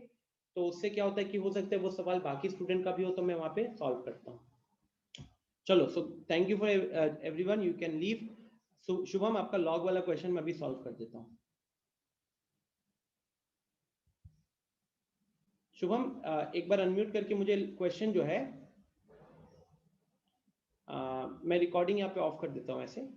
तो उससे क्या होता है कि हो सकता है वो सवाल बाकी स्टूडेंट का भी हो तो मैं वहां पे सॉल्व करता हूँ। चलो, so thank you for everyone, you can leave. Shubham आपका लॉग वाला क्वेश्चन मैं अभी सॉल्व कर देता हूँ। शुभम एक बार अनम्यूट करके मुझे क्वेश्चन जो है मैं रिकॉर्डिंग यहाँ पे ऑफ कर देता हूँ ऐसे।